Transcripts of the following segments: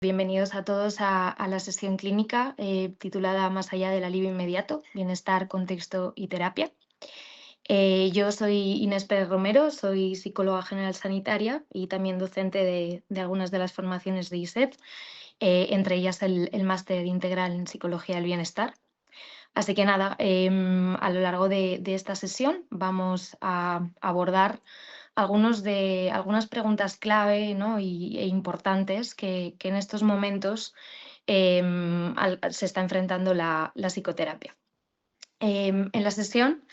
Bienvenidos a todos a la sesión clínica titulada Más allá del alivio inmediato, bienestar, contexto y terapia. Yo soy Inés Pérez Romero, soy psicóloga general sanitaria y también docente de algunas de las formaciones de ISEP, entre ellas el máster integral en psicología del bienestar. Así que nada, a lo largo de esta sesión vamos a abordar algunas preguntas clave, ¿no? E importantes que en estos momentos se está enfrentando la psicoterapia. En la sesión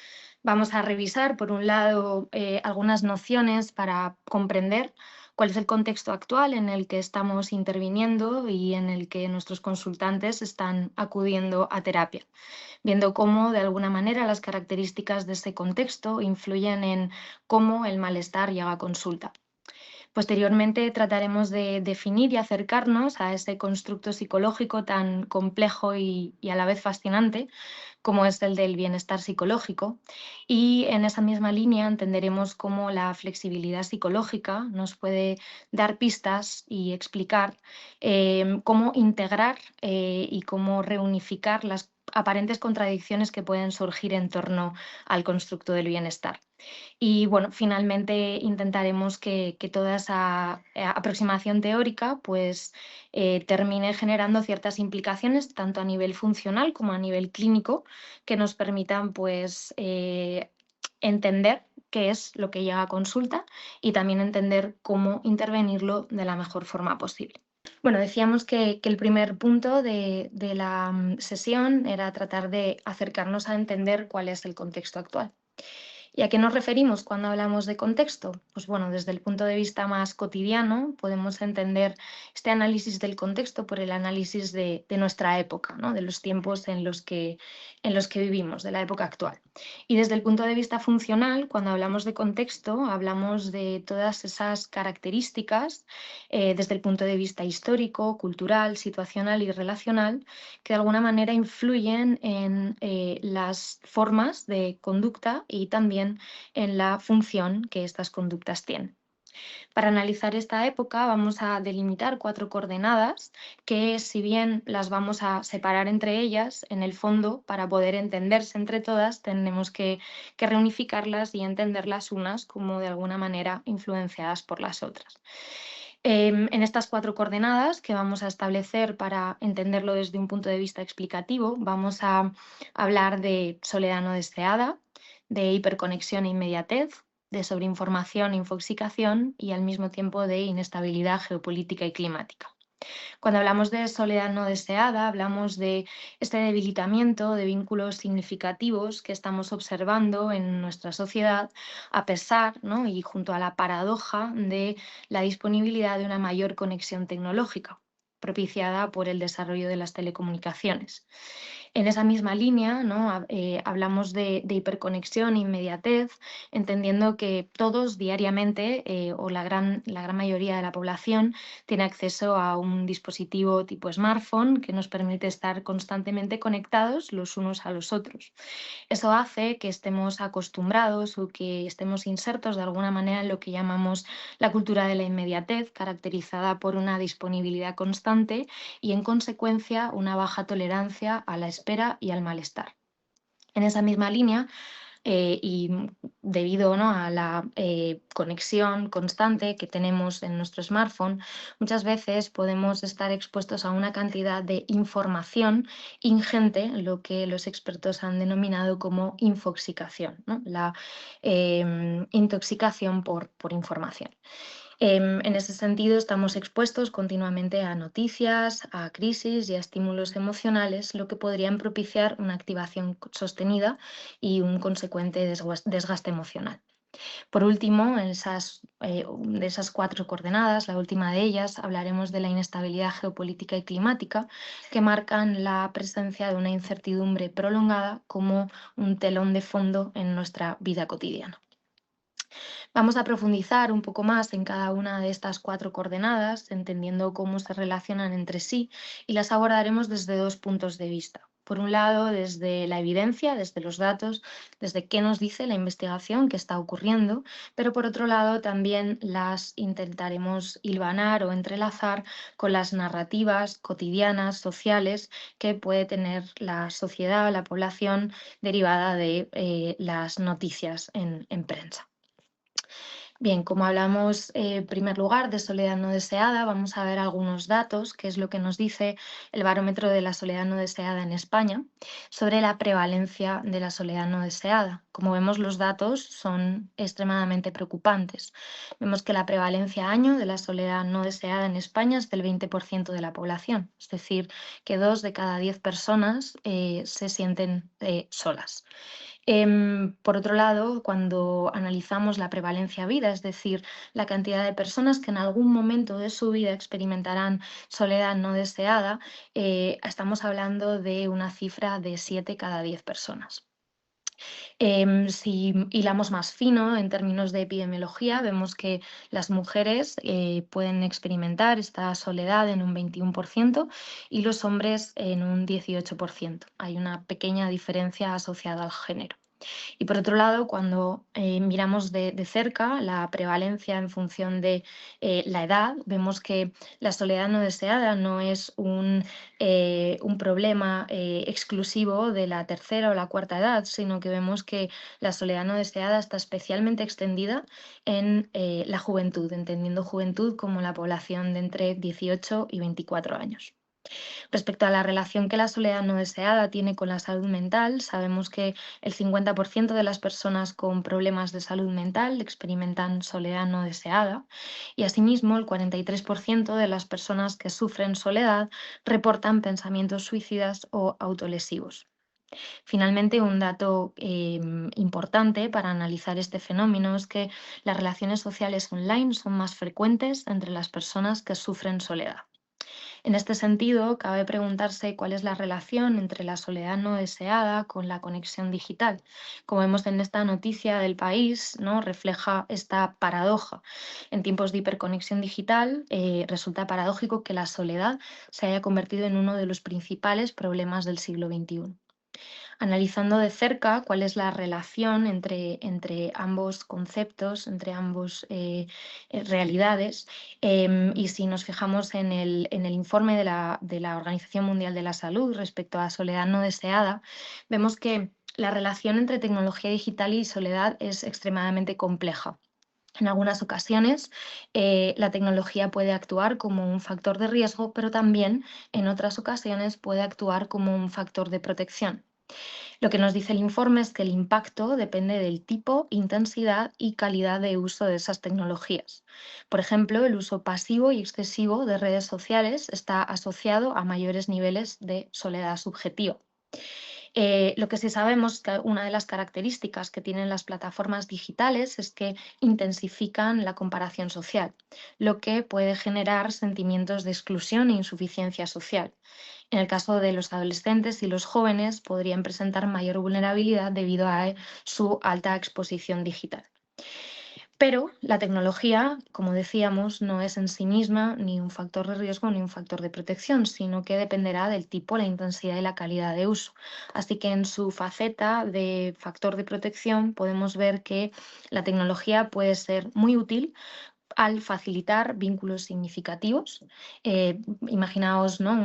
vamos a revisar, por un lado, algunas nociones para comprender cuál es el contexto actual en el que estamos interviniendo y en el que nuestros consultantes están acudiendo a terapia, viendo cómo, de alguna manera, las características de ese contexto influyen en cómo el malestar llega a consulta. Posteriormente trataremos de definir y acercarnos a ese constructo psicológico tan complejo y a la vez fascinante como es el del bienestar psicológico. Y en esa misma línea entenderemos cómo la flexibilidad psicológica nos puede dar pistas y explicar cómo integrar y cómo reunificar las aparentes contradicciones que pueden surgir en torno al constructo del bienestar. Y bueno, finalmente intentaremos que toda esa aproximación teórica pues, termine generando ciertas implicaciones, tanto a nivel funcional como a nivel clínico, que nos permitan pues, entender qué es lo que llega a consulta y también entender cómo intervenirlo de la mejor forma posible. Bueno, decíamos que el primer punto de la sesión era tratar de acercarnos a entender cuál es el contexto actual. ¿Y a qué nos referimos cuando hablamos de contexto? Pues bueno, desde el punto de vista más cotidiano podemos entender este análisis del contexto por el análisis de nuestra época, ¿no? De los tiempos en los que vivimos, de la época actual. Y desde el punto de vista funcional, cuando hablamos de contexto, hablamos de todas esas características desde el punto de vista histórico, cultural, situacional y relacional que de alguna manera influyen en las formas de conducta y también en la función que estas conductas tienen. Para analizar esta época vamos a delimitar 4 coordenadas que, si bien las vamos a separar entre ellas, en el fondo, para poder entenderse entre todas, tenemos que reunificarlas y entenderlas unas como de alguna manera influenciadas por las otras. En estas 4 coordenadas que vamos a establecer para entenderlo desde un punto de vista explicativo, vamos a hablar de soledad no deseada, de hiperconexión e inmediatez, de sobreinformación e infoxicación y al mismo tiempo de inestabilidad geopolítica y climática. Cuando hablamos de soledad no deseada, hablamos de este debilitamiento de vínculos significativos que estamos observando en nuestra sociedad, a pesar, ¿no? Y junto a la paradoja de la disponibilidad de una mayor conexión tecnológica propiciada por el desarrollo de las telecomunicaciones. En esa misma línea, ¿no? Hablamos de hiperconexión e inmediatez, entendiendo que todos diariamente, o la gran mayoría de la población, tiene acceso a un dispositivo tipo smartphone que nos permite estar constantemente conectados los unos a los otros. Eso hace que estemos acostumbrados o que estemos insertos de alguna manera en lo que llamamos la cultura de la inmediatez, caracterizada por una disponibilidad constante y, en consecuencia, una baja tolerancia a la espera y al malestar. En esa misma línea, y debido, ¿no? A la conexión constante que tenemos en nuestro smartphone, muchas veces podemos estar expuestos a una cantidad de información ingente, lo que los expertos han denominado como infoxicación, ¿no? La intoxicación por información. En ese sentido, estamos expuestos continuamente a noticias, a crisis y a estímulos emocionales, lo que podrían propiciar una activación sostenida y un consecuente desgaste emocional. Por último, de esas 4 coordenadas, la última de ellas, hablaremos de la inestabilidad geopolítica y climática, que marcan la presencia de una incertidumbre prolongada como un telón de fondo en nuestra vida cotidiana. Vamos a profundizar un poco más en cada una de estas 4 coordenadas, entendiendo cómo se relacionan entre sí, y las abordaremos desde 2 puntos de vista. Por un lado, desde la evidencia, desde los datos, desde qué nos dice la investigación que está ocurriendo, pero por otro lado también las intentaremos hilvanar o entrelazar con las narrativas cotidianas, sociales, que puede tener la sociedad, la población, derivada de las noticias en prensa. Bien, como hablamos en primer lugar de soledad no deseada, vamos a ver algunos datos, que es lo que nos dice el barómetro de la soledad no deseada en España, sobre la prevalencia de la soledad no deseada. Como vemos, los datos son extremadamente preocupantes. Vemos que la prevalencia año de la soledad no deseada en España es del 20% de la población, es decir, que 2 de cada 10 personas se sienten solas. Por otro lado, cuando analizamos la prevalencia vida, es decir, la cantidad de personas que en algún momento de su vida experimentarán soledad no deseada, estamos hablando de una cifra de 7 cada 10 personas. Si hilamos más fino en términos de epidemiología, vemos que las mujeres pueden experimentar esta soledad en un 21% y los hombres en un 18%. Hay una pequeña diferencia asociada al género. Y por otro lado, cuando miramos de cerca la prevalencia en función de la edad, vemos que la soledad no deseada no es un problema exclusivo de la tercera o la cuarta edad, sino que vemos que la soledad no deseada está especialmente extendida en la juventud, entendiendo juventud como la población de entre 18 y 24 años. Respecto a la relación que la soledad no deseada tiene con la salud mental, sabemos que el 50% de las personas con problemas de salud mental experimentan soledad no deseada y asimismo el 43% de las personas que sufren soledad reportan pensamientos suicidas o autolesivos. Finalmente, un dato importante para analizar este fenómeno es que las relaciones sociales online son más frecuentes entre las personas que sufren soledad. En este sentido, cabe preguntarse cuál es la relación entre la soledad no deseada con la conexión digital. Como vemos en esta noticia del país, ¿no? Refleja esta paradoja. En tiempos de hiperconexión digital, resulta paradójico que la soledad se haya convertido en uno de los principales problemas del siglo XXI. Analizando de cerca cuál es la relación entre ambos conceptos, entre ambos realidades. Y si nos fijamos en el informe de la Organización Mundial de la Salud respecto a soledad no deseada, vemos que la relación entre tecnología digital y soledad es extremadamente compleja. En algunas ocasiones, la tecnología puede actuar como un factor de riesgo, pero también en otras ocasiones puede actuar como un factor de protección. Lo que nos dice el informe es que el impacto depende del tipo, intensidad y calidad de uso de esas tecnologías. Por ejemplo, el uso pasivo y excesivo de redes sociales está asociado a mayores niveles de soledad subjetiva. Lo que sí sabemos es que una de las características que tienen las plataformas digitales es que intensifican la comparación social, lo que puede generar sentimientos de exclusión e insuficiencia social. En el caso de los adolescentes y los jóvenes, podrían presentar mayor vulnerabilidad debido a su alta exposición digital. Pero la tecnología, como decíamos, no es en sí misma ni un factor de riesgo ni un factor de protección, sino que dependerá del tipo, la intensidad y la calidad de uso. Así que en su faceta de factor de protección podemos ver que la tecnología puede ser muy útil al facilitar vínculos significativos. Imaginaos, ¿no?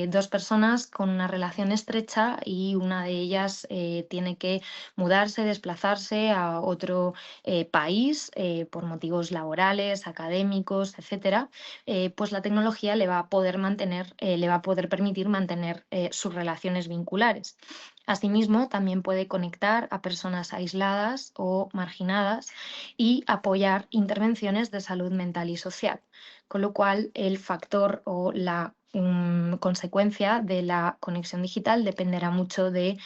Dos personas con una relación estrecha y una de ellas tiene que mudarse, desplazarse a otro país por motivos laborales, académicos, etcétera. Pues la tecnología le va a poder le va a poder permitir mantener sus relaciones vinculares. Asimismo, también puede conectar a personas aisladas o marginadas y apoyar intervenciones de salud mental y social, con lo cual el factor o la consecuencia de la conexión digital dependerá mucho de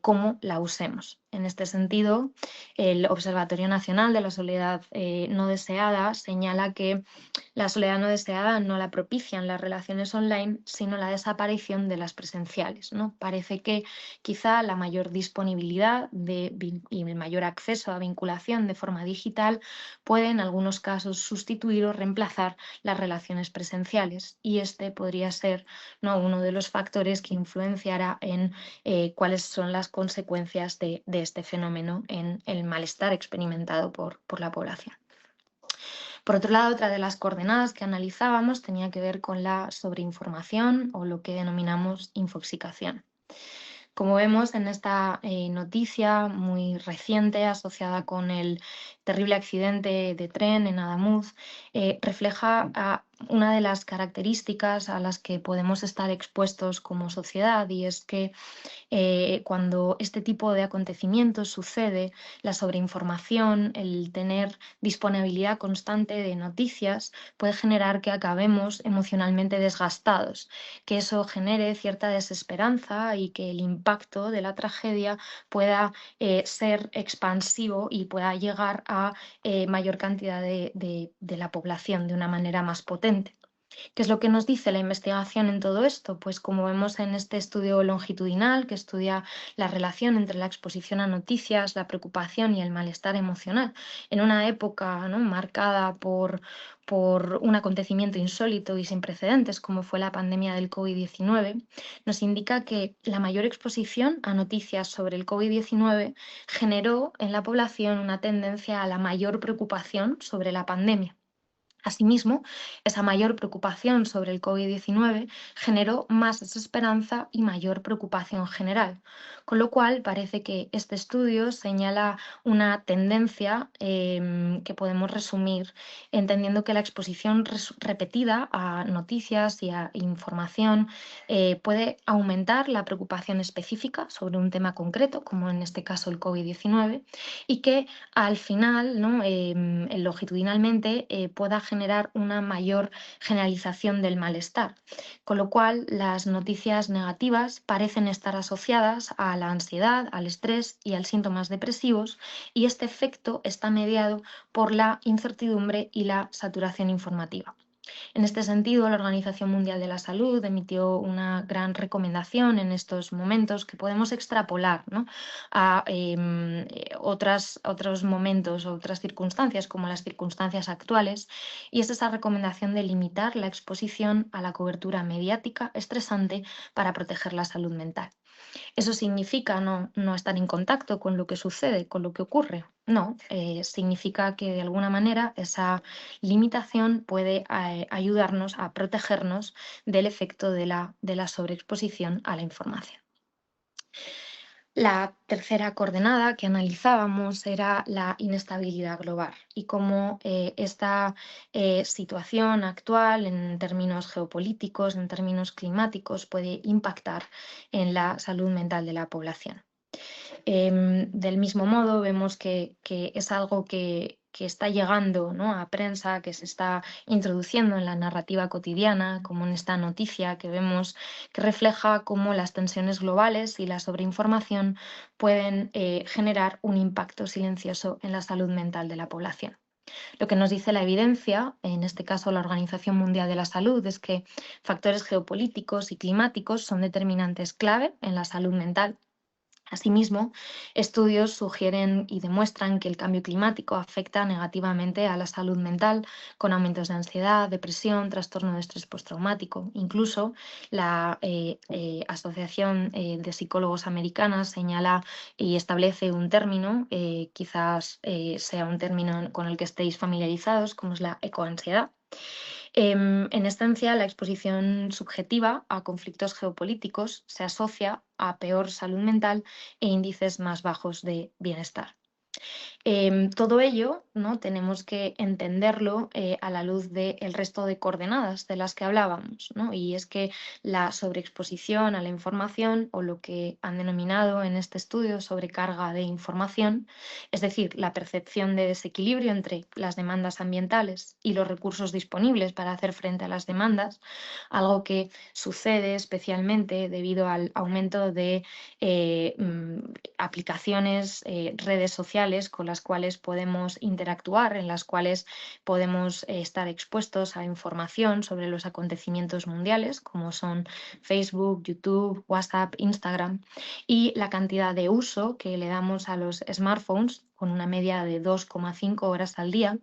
cómo la usemos. En este sentido, el Observatorio Nacional de la Soledad No Deseada señala que la soledad no deseada no la propician las relaciones online, sino la desaparición de las presenciales, ¿no? Parece que quizá la mayor disponibilidad y el mayor acceso a vinculación de forma digital puede en algunos casos sustituir o reemplazar las relaciones presenciales, y este podría ser, ¿no?, uno de los factores que influenciará en cuáles son las consecuencias de este fenómeno en el malestar experimentado por la población. Por otro lado, otra de las coordenadas que analizábamos tenía que ver con la sobreinformación o lo que denominamos infoxicación. Como vemos en esta noticia muy reciente asociada con el terrible accidente de tren en Adamuz, refleja una de las características a las que podemos estar expuestos como sociedad, y es que cuando este tipo de acontecimientos sucede, la sobreinformación, el tener disponibilidad constante de noticias, puede generar que acabemos emocionalmente desgastados, que eso genere cierta desesperanza y que el impacto de la tragedia pueda ser expansivo y pueda llegar a mayor cantidad de la población de una manera más potente. ¿Qué es lo que nos dice la investigación en todo esto? Pues como vemos en este estudio longitudinal que estudia la relación entre la exposición a noticias, la preocupación y el malestar emocional, en una época, ¿no?, marcada por un acontecimiento insólito y sin precedentes como fue la pandemia del COVID-19, nos indica que la mayor exposición a noticias sobre el COVID-19 generó en la población una tendencia a la mayor preocupación sobre la pandemia. Asimismo, esa mayor preocupación sobre el COVID-19 generó más desesperanza y mayor preocupación general, con lo cual parece que este estudio señala una tendencia que podemos resumir entendiendo que la exposición repetida a noticias y a información puede aumentar la preocupación específica sobre un tema concreto, como en este caso el COVID-19, y que al final, ¿no?, longitudinalmente pueda generar una mayor generalización del malestar, con lo cual las noticias negativas parecen estar asociadas a la ansiedad, al estrés y a síntomas depresivos, y este efecto está mediado por la incertidumbre y la saturación informativa. En este sentido, la Organización Mundial de la Salud emitió una gran recomendación en estos momentos que podemos extrapolar, ¿no?, a otros momentos, otras circunstancias, como las circunstancias actuales, y es esa recomendación de limitar la exposición a la cobertura mediática estresante para proteger la salud mental. ¿Eso significa no estar en contacto con lo que sucede, con lo que ocurre? No, significa que de alguna manera esa limitación puede ayudarnos a protegernos del efecto de la sobreexposición a la información. La tercera coordenada que analizábamos era la inestabilidad global y cómo esta situación actual en términos geopolíticos, en términos climáticos, puede impactar en la salud mental de la población. Del mismo modo, vemos que es algo que está llegando, ¿no?, a prensa, que se está introduciendo en la narrativa cotidiana, como en esta noticia que vemos que refleja cómo las tensiones globales y la sobreinformación pueden generar un impacto silencioso en la salud mental de la población. Lo que nos dice la evidencia, en este caso la Organización Mundial de la Salud, es que factores geopolíticos y climáticos son determinantes clave en la salud mental. Asimismo, estudios sugieren y demuestran que el cambio climático afecta negativamente a la salud mental, con aumentos de ansiedad, depresión, trastorno de estrés postraumático. Incluso la Asociación de Psicólogos Americana señala y establece un término, quizás sea un término con el que estéis familiarizados, como es la ecoansiedad. En esencia, la exposición subjetiva a conflictos geopolíticos se asocia a peor salud mental e índices más bajos de bienestar. Todo ello, ¿no? Tenemos que entenderlo a la luz del resto de coordenadas de las que hablábamos, ¿no? Y es que la sobreexposición a la información, o lo que han denominado en este estudio sobrecarga de información, es decir, la percepción de desequilibrio entre las demandas ambientales y los recursos disponibles para hacer frente a las demandas, algo que sucede especialmente debido al aumento de aplicaciones, redes sociales con las cuales podemos interactuar, en las cuales podemos estar expuestos a información sobre los acontecimientos mundiales, como son Facebook, YouTube, WhatsApp, Instagram, y la cantidad de uso que le damos a los smartphones, con una media de 2,5 horas al día,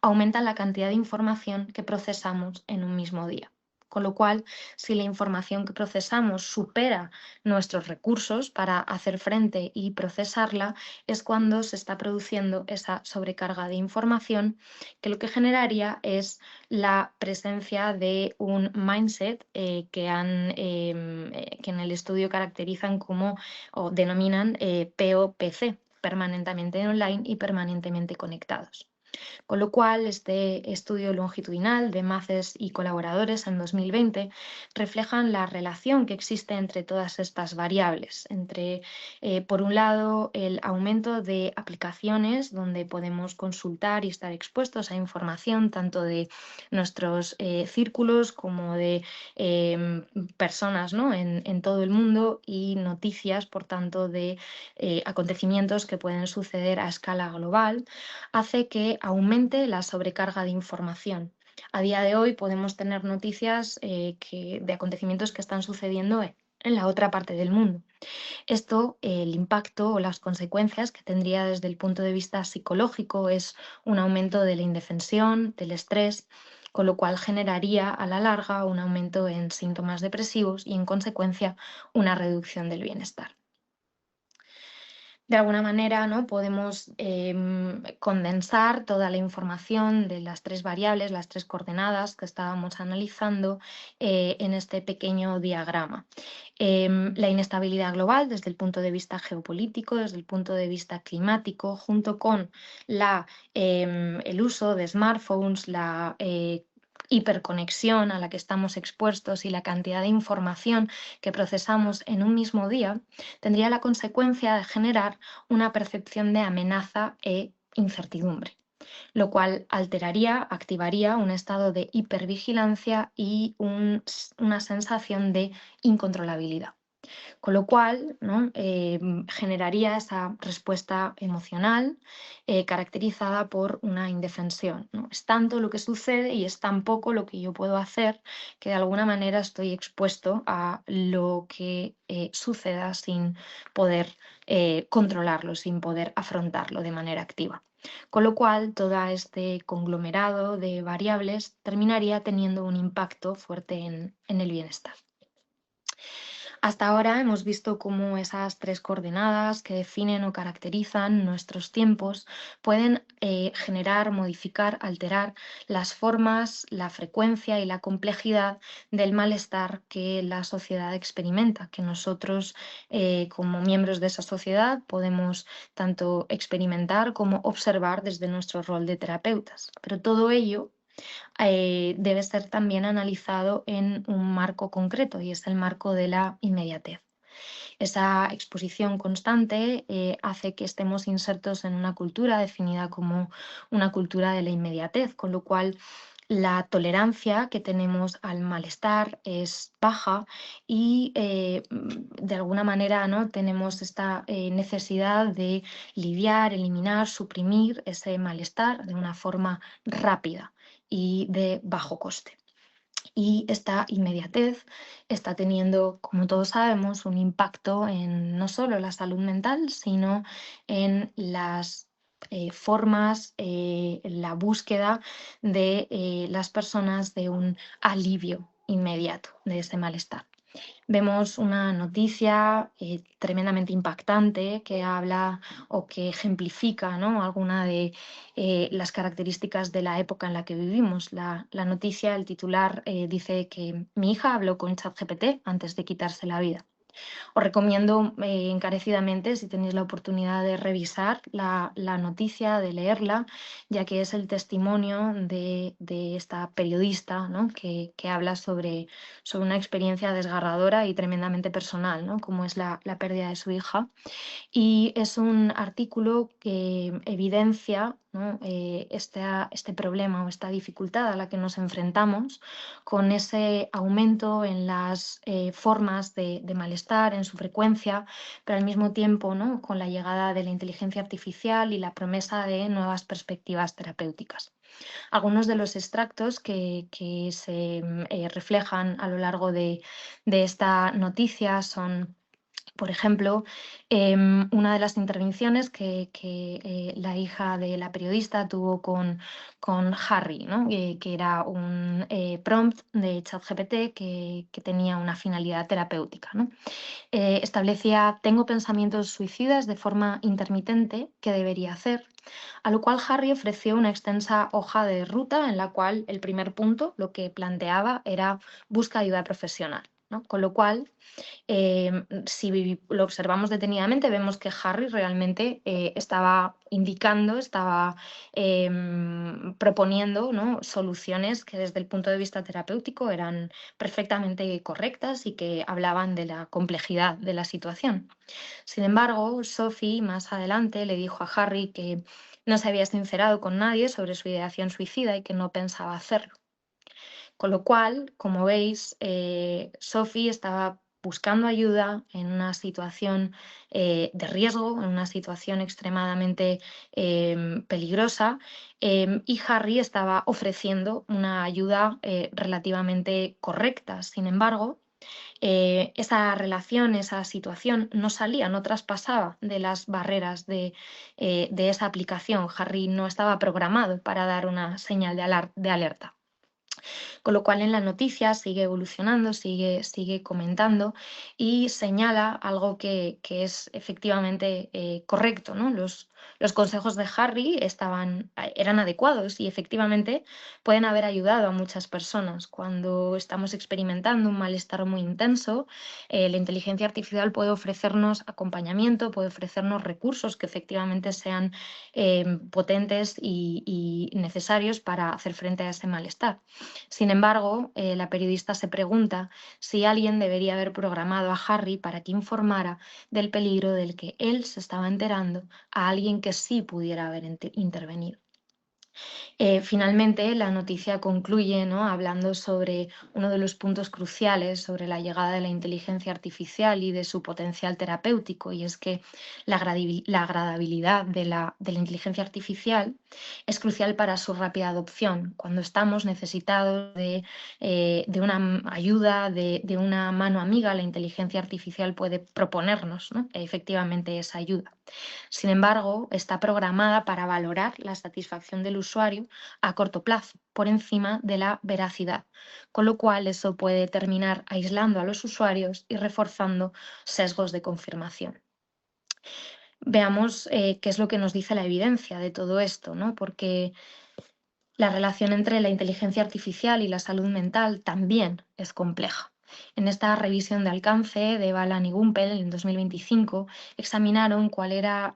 aumenta la cantidad de información que procesamos en un mismo día. Con lo cual, si la información que procesamos supera nuestros recursos para hacer frente y procesarla, es cuando se está produciendo esa sobrecarga de información, que lo que generaría es la presencia de un mindset que en el estudio caracterizan como o denominan POPC, permanentemente online y permanentemente conectados. Con lo cual, este estudio longitudinal de Maces y colaboradores en 2020 reflejan la relación que existe entre todas estas variables, entre, por un lado, el aumento de aplicaciones donde podemos consultar y estar expuestos a información tanto de nuestros círculos como de personas, ¿no? en todo el mundo, y noticias, por tanto, de acontecimientos que pueden suceder a escala global, hace que aumente la sobrecarga de información. A día de hoy podemos tener noticias de acontecimientos que están sucediendo en la otra parte del mundo. Esto, el impacto o las consecuencias que tendría desde el punto de vista psicológico, es un aumento de la indefensión, del estrés, con lo cual generaría a la larga un aumento en síntomas depresivos y, en consecuencia, una reducción del bienestar. De alguna manera, ¿no? Podemos condensar toda la información de las tres variables, las tres coordenadas que estábamos analizando en este pequeño diagrama. La inestabilidad global desde el punto de vista geopolítico, desde el punto de vista climático, junto con el uso de smartphones, la hiperconexión a la que estamos expuestos y la cantidad de información que procesamos en un mismo día, tendría la consecuencia de generar una percepción de amenaza e incertidumbre, lo cual activaría un estado de hipervigilancia y una sensación de incontrolabilidad. Con lo cual, ¿no? Generaría esa respuesta emocional caracterizada por una indefensión, ¿no? Es tanto lo que sucede y es tan poco lo que yo puedo hacer, que de alguna manera estoy expuesto a lo que suceda sin poder controlarlo, sin poder afrontarlo de manera activa. Con lo cual, todo este conglomerado de variables terminaría teniendo un impacto fuerte en el bienestar. Hasta ahora hemos visto cómo esas tres coordenadas que definen o caracterizan nuestros tiempos pueden generar, modificar, alterar las formas, la frecuencia y la complejidad del malestar que la sociedad experimenta, que nosotros como miembros de esa sociedad podemos tanto experimentar como observar desde nuestro rol de terapeutas. Pero todo ello debe ser también analizado en un marco concreto, y es el marco de la inmediatez. Esa exposición constante hace que estemos insertos en una cultura definida como una cultura de la inmediatez, con lo cual la tolerancia que tenemos al malestar es baja y de alguna manera, ¿no? tenemos esta necesidad de lidiar, eliminar, suprimir ese malestar de una forma rápida y de bajo coste. Y esta inmediatez está teniendo, como todos sabemos, un impacto en no solo la salud mental, sino en las formas, la búsqueda de las personas de un alivio inmediato de ese malestar. Vemos una noticia tremendamente impactante que habla o que ejemplifica, ¿no? alguna de las características de la época en la que vivimos. La noticia, el titular, dice que mi hija habló con ChatGPT antes de quitarse la vida. Os recomiendo encarecidamente, si tenéis la oportunidad de revisar la noticia, de leerla, ya que es el testimonio de esta periodista, ¿no? que habla sobre una experiencia desgarradora y tremendamente personal, ¿no? como es la pérdida de su hija. Y es un artículo que evidencia, ¿no? Este problema o esta dificultad a la que nos enfrentamos con ese aumento en las formas de malestar, en su frecuencia, pero al mismo tiempo, ¿no? con la llegada de la inteligencia artificial y la promesa de nuevas perspectivas terapéuticas. Algunos de los extractos que se reflejan a lo largo de esta noticia son, por ejemplo, una de las intervenciones que la hija de la periodista tuvo con Harry, ¿no? Que era un prompt de ChatGPT que tenía una finalidad terapéutica, ¿no? Establecía: tengo pensamientos suicidas de forma intermitente, ¿qué debería hacer? A lo cual Harry ofreció una extensa hoja de ruta en la cual el primer punto lo que planteaba era: busca ayuda profesional, ¿no? Con lo cual, si lo observamos detenidamente, vemos que Harry realmente estaba indicando, estaba proponiendo, ¿no? soluciones que desde el punto de vista terapéutico eran perfectamente correctas y que hablaban de la complejidad de la situación. Sin embargo, Sophie más adelante le dijo a Harry que no se había sincerado con nadie sobre su ideación suicida y que no pensaba hacerlo. Con lo cual, como veis, Sophie estaba buscando ayuda en una situación de riesgo, en una situación extremadamente peligrosa, y Harry estaba ofreciendo una ayuda relativamente correcta. Sin embargo, esa relación, esa situación no salía, no traspasaba de las barreras de esa aplicación. Harry no estaba programado para dar una señal de alerta. Con lo cual en la noticia sigue evolucionando, sigue comentando y señala algo que es efectivamente correcto, ¿no? Los consejos de Harry eran adecuados y efectivamente pueden haber ayudado a muchas personas. Cuando estamos experimentando un malestar muy intenso, la inteligencia artificial puede ofrecernos acompañamiento, puede ofrecernos recursos que efectivamente sean potentes y necesarios para hacer frente a ese malestar. Sin embargo, la periodista se pregunta si alguien debería haber programado a Harry para que informara del peligro del que él se estaba enterando a alguien que sí pudiera haber intervenido. Finalmente, la noticia concluye, ¿no? hablando sobre uno de los puntos cruciales sobre la llegada de la inteligencia artificial y de su potencial terapéutico, y es que la agradabilidad de la inteligencia artificial es crucial para su rápida adopción. Cuando estamos necesitados de una ayuda, de una mano amiga, la inteligencia artificial puede proponernos, ¿no? efectivamente esa ayuda. Sin embargo, está programada para valorar la satisfacción del usuario a corto plazo, por encima de la veracidad, con lo cual eso puede terminar aislando a los usuarios y reforzando sesgos de confirmación. Veamos qué es lo que nos dice la evidencia de todo esto, ¿no? Porque la relación entre la inteligencia artificial y la salud mental también es compleja. En esta revisión de alcance de Balan y Gumpel en 2025 examinaron cuáles eran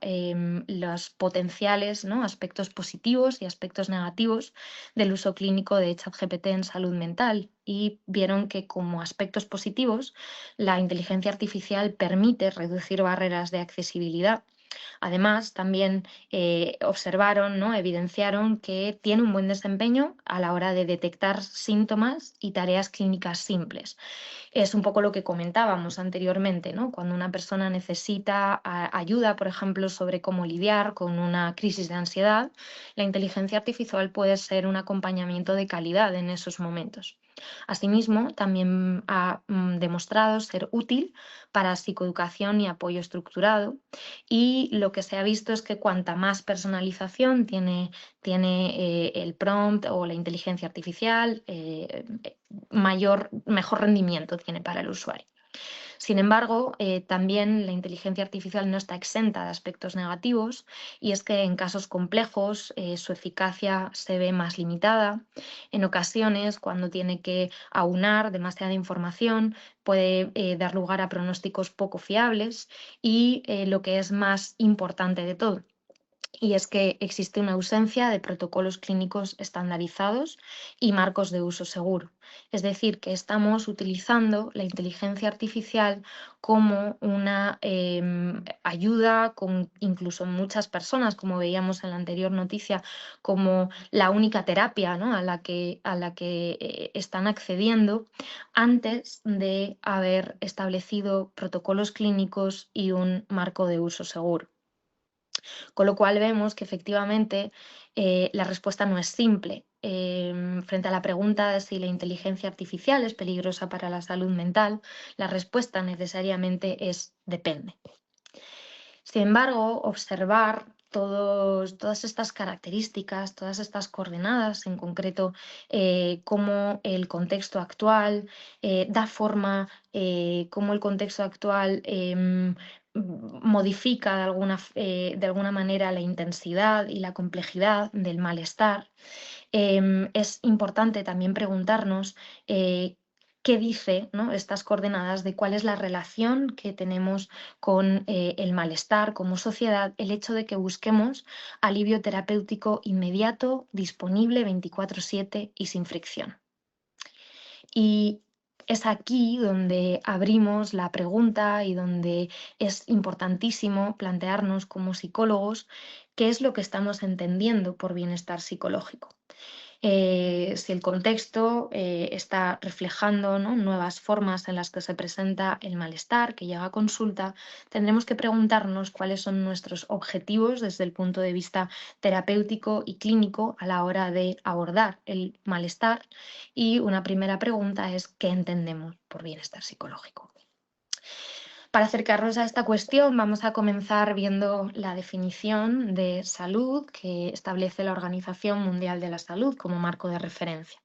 los potenciales, ¿no? aspectos positivos y aspectos negativos del uso clínico de ChatGPT en salud mental y vieron que como aspectos positivos la inteligencia artificial permite reducir barreras de accesibilidad. Además, también observaron, ¿no? evidenciaron que tiene un buen desempeño a la hora de detectar síntomas y tareas clínicas simples. Es un poco lo que comentábamos anteriormente, ¿no? Cuando una persona necesita ayuda, por ejemplo, sobre cómo lidiar con una crisis de ansiedad, la inteligencia artificial puede ser un acompañamiento de calidad en esos momentos. Asimismo, también ha demostrado ser útil para psicoeducación y apoyo estructurado, y lo que se ha visto es que cuanta más personalización tiene el prompt o la inteligencia artificial, mejor rendimiento tiene para el usuario. Sin embargo, también la inteligencia artificial no está exenta de aspectos negativos, y es que en casos complejos su eficacia se ve más limitada. En ocasiones, cuando tiene que aunar demasiada información, puede dar lugar a pronósticos poco fiables y lo que es más importante de todo, y es que existe una ausencia de protocolos clínicos estandarizados y marcos de uso seguro. Es decir, que estamos utilizando la inteligencia artificial como una ayuda, incluso en muchas personas, como veíamos en la anterior noticia, como la única terapia, ¿no?, a la que están accediendo antes de haber establecido protocolos clínicos y un marco de uso seguro. Con lo cual vemos que efectivamente la respuesta no es simple. Frente a la pregunta de si la inteligencia artificial es peligrosa para la salud mental, la respuesta necesariamente es depende. Sin embargo, observar todas estas características, todas estas coordenadas, en concreto cómo el contexto actual da forma, cómo el contexto actual modifica de alguna manera la intensidad y la complejidad del malestar. Es importante también preguntarnos qué dice, ¿no?, estas coordenadas de cuál es la relación que tenemos con el malestar como sociedad, el hecho de que busquemos alivio terapéutico inmediato, disponible 24/7 y sin fricción. Y es aquí donde abrimos la pregunta y donde es importantísimo plantearnos como psicólogos qué es lo que estamos entendiendo por bienestar psicológico. Si el contexto está reflejando, ¿no?, nuevas formas en las que se presenta el malestar que llega a consulta, tendremos que preguntarnos cuáles son nuestros objetivos desde el punto de vista terapéutico y clínico a la hora de abordar el malestar. Y una primera pregunta es: ¿qué entendemos por bienestar psicológico? Para acercarnos a esta cuestión, vamos a comenzar viendo la definición de salud que establece la Organización Mundial de la Salud como marco de referencia.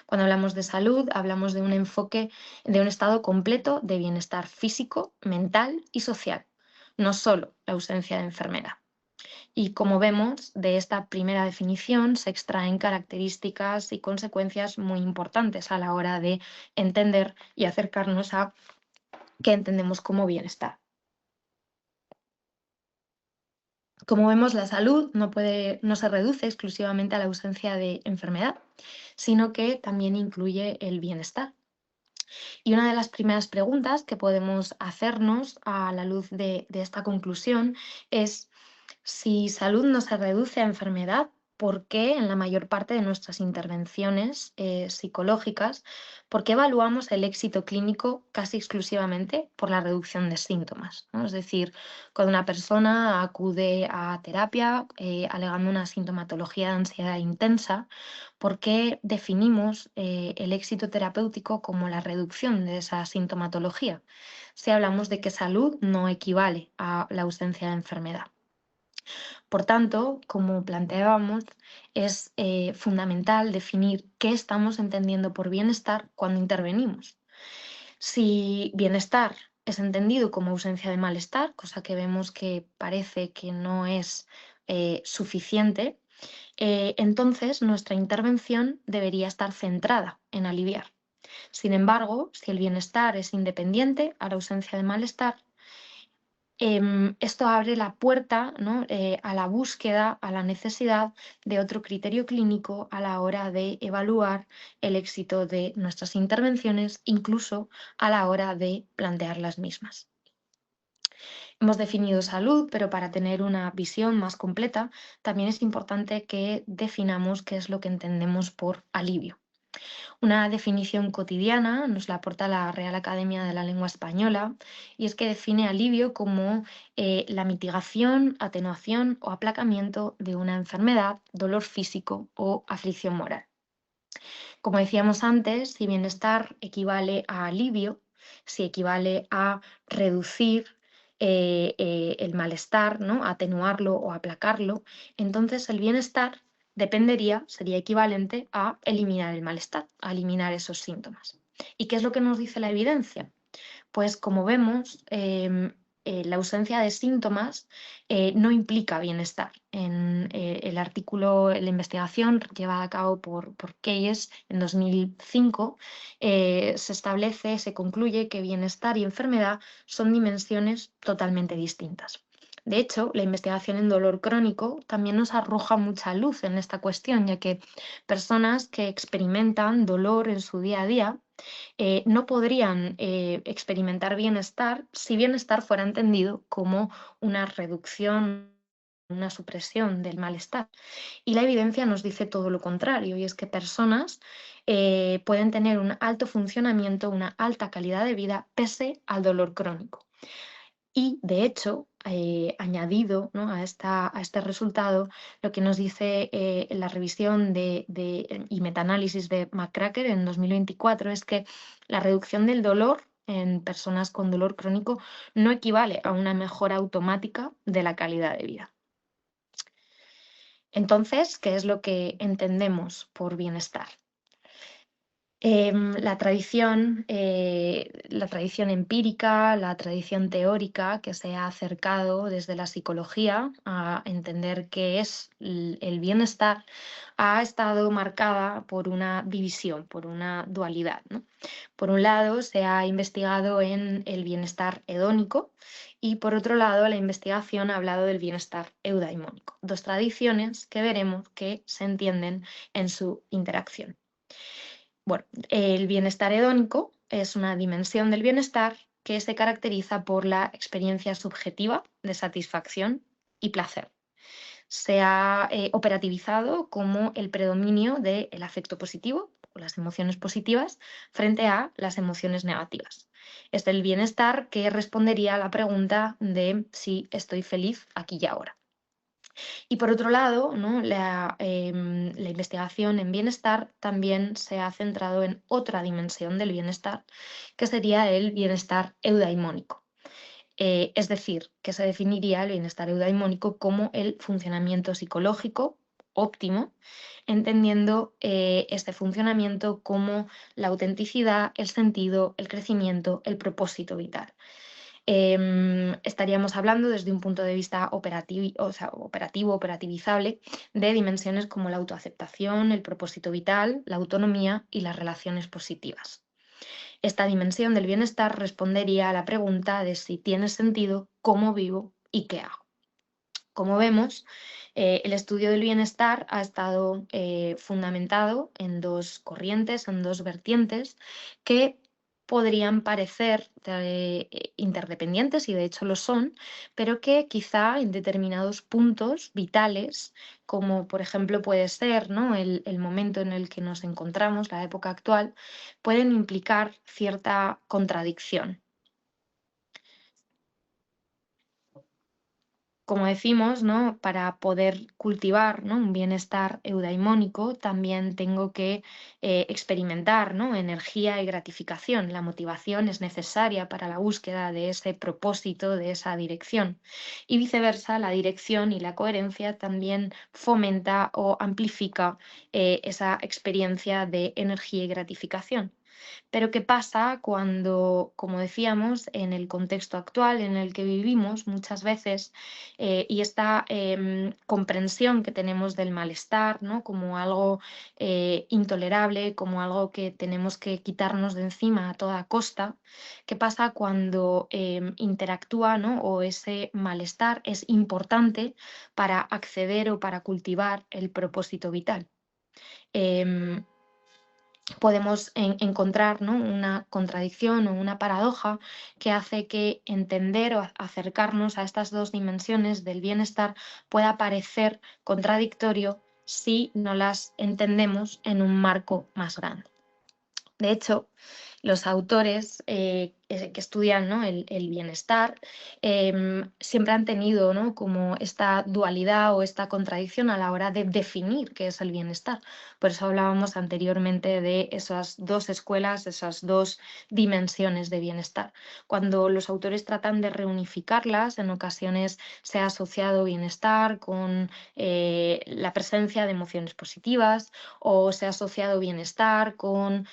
Cuando hablamos de salud, hablamos de un enfoque de un estado completo de bienestar físico, mental y social, no solo la ausencia de enfermedad. Y como vemos, de esta primera definición se extraen características y consecuencias muy importantes a la hora de entender y acercarnos a qué entendemos como bienestar. Como vemos, la salud no se reduce exclusivamente a la ausencia de enfermedad, sino que también incluye el bienestar. Y una de las primeras preguntas que podemos hacernos a la luz de esta conclusión es: si salud no se reduce a enfermedad, ¿por qué en la mayor parte de nuestras intervenciones psicológicas, por qué evaluamos el éxito clínico casi exclusivamente por la reducción de síntomas, ¿no? Es decir, cuando una persona acude a terapia alegando una sintomatología de ansiedad intensa, ¿por qué definimos el éxito terapéutico como la reducción de esa sintomatología, si hablamos de que salud no equivale a la ausencia de enfermedad? Por tanto, como planteábamos, es fundamental definir qué estamos entendiendo por bienestar cuando intervenimos. Si bienestar es entendido como ausencia de malestar, cosa que vemos que parece que no es suficiente, entonces nuestra intervención debería estar centrada en aliviar. Sin embargo, si el bienestar es independiente a la ausencia de malestar, esto abre la puerta, ¿no?, a la búsqueda, a la necesidad de otro criterio clínico a la hora de evaluar el éxito de nuestras intervenciones, incluso a la hora de plantear las mismas. Hemos definido salud, pero para tener una visión más completa, también es importante que definamos qué es lo que entendemos por alivio. Una definición cotidiana nos la aporta la Real Academia de la Lengua Española, y es que define alivio como la mitigación, atenuación o aplacamiento de una enfermedad, dolor físico o aflicción moral. Como decíamos antes, si bienestar equivale a alivio, si equivale a reducir el malestar, ¿no?, atenuarlo o aplacarlo, entonces el bienestar sería equivalente a eliminar el malestar, a eliminar esos síntomas. ¿Y qué es lo que nos dice la evidencia? pues como vemos, la ausencia de síntomas no implica bienestar. En el artículo, la investigación llevada a cabo por Keyes en 2005, se establece, se concluye que bienestar y enfermedad son dimensiones totalmente distintas. De hecho, la investigación en dolor crónico también nos arroja mucha luz en esta cuestión, ya que personas que experimentan dolor en su día a día no podrían experimentar bienestar si bienestar fuera entendido como una reducción, una supresión del malestar. Y la evidencia nos dice todo lo contrario, y es que personas pueden tener un alto funcionamiento, una alta calidad de vida pese al dolor crónico. Y de hecho, añadido, ¿no?, a este resultado, lo que nos dice la revisión y metaanálisis de McCracker en 2024 es que la reducción del dolor en personas con dolor crónico no equivale a una mejora automática de la calidad de vida. Entonces, ¿qué es lo que entendemos por bienestar? La tradición empírica, la tradición teórica que se ha acercado desde la psicología a entender qué es el bienestar, ha estado marcada por una división, por una dualidad, ¿no? Por un lado, se ha investigado en el bienestar hedónico y por otro lado, la investigación ha hablado del bienestar eudaimónico, dos tradiciones que veremos que se entienden en su interacción. Bueno, el bienestar hedónico es una dimensión del bienestar que se caracteriza por la experiencia subjetiva de satisfacción y placer. Se ha operativizado como el predominio del afecto positivo o las emociones positivas frente a las emociones negativas. Es el bienestar que respondería a la pregunta de si estoy feliz aquí y ahora. Y por otro lado, ¿no?, la investigación en bienestar también se ha centrado en otra dimensión del bienestar, que sería el bienestar eudaimónico. Es decir, que se definiría el bienestar eudaimónico como el funcionamiento psicológico óptimo, entendiendo este funcionamiento como la autenticidad, el sentido, el crecimiento, el propósito vital. Estaríamos hablando desde un punto de vista operativo, operativizable, de dimensiones como la autoaceptación, el propósito vital, la autonomía y las relaciones positivas. Esta dimensión del bienestar respondería a la pregunta de si tiene sentido, cómo vivo y qué hago. Como vemos, el estudio del bienestar ha estado fundamentado en dos corrientes, en dos vertientes, que podrían parecer interdependientes, y de hecho lo son, pero que quizá en determinados puntos vitales, como por ejemplo puede ser, ¿no?, el momento en el que nos encontramos, la época actual, pueden implicar cierta contradicción. Como decimos, ¿no?, para poder cultivar, ¿no?, un bienestar eudaimónico, también tengo que experimentar, ¿no?, energía y gratificación. La motivación es necesaria para la búsqueda de ese propósito, de esa dirección. Y viceversa, la dirección y la coherencia también fomenta o amplifica esa experiencia de energía y gratificación. Pero ¿qué pasa cuando, como decíamos, en el contexto actual en el que vivimos muchas veces, y esta comprensión que tenemos del malestar, ¿no?, como algo intolerable, como algo que tenemos que quitarnos de encima a toda costa? ¿Qué pasa cuando interactúa, ¿no?, o ese malestar es importante para acceder o para cultivar el propósito vital? Em, Podemos encontrar, ¿no?, una contradicción o una paradoja que hace que entender o acercarnos a estas dos dimensiones del bienestar pueda parecer contradictorio si no las entendemos en un marco más grande. De hecho, los autores que estudian, ¿no?, el bienestar siempre han tenido, ¿no?, como esta dualidad o esta contradicción a la hora de definir qué es el bienestar. Por eso hablábamos anteriormente de esas dos escuelas, esas dos dimensiones de bienestar. Cuando los autores tratan de reunificarlas, en ocasiones se ha asociado bienestar con la presencia de emociones positivas, o se ha asociado bienestar con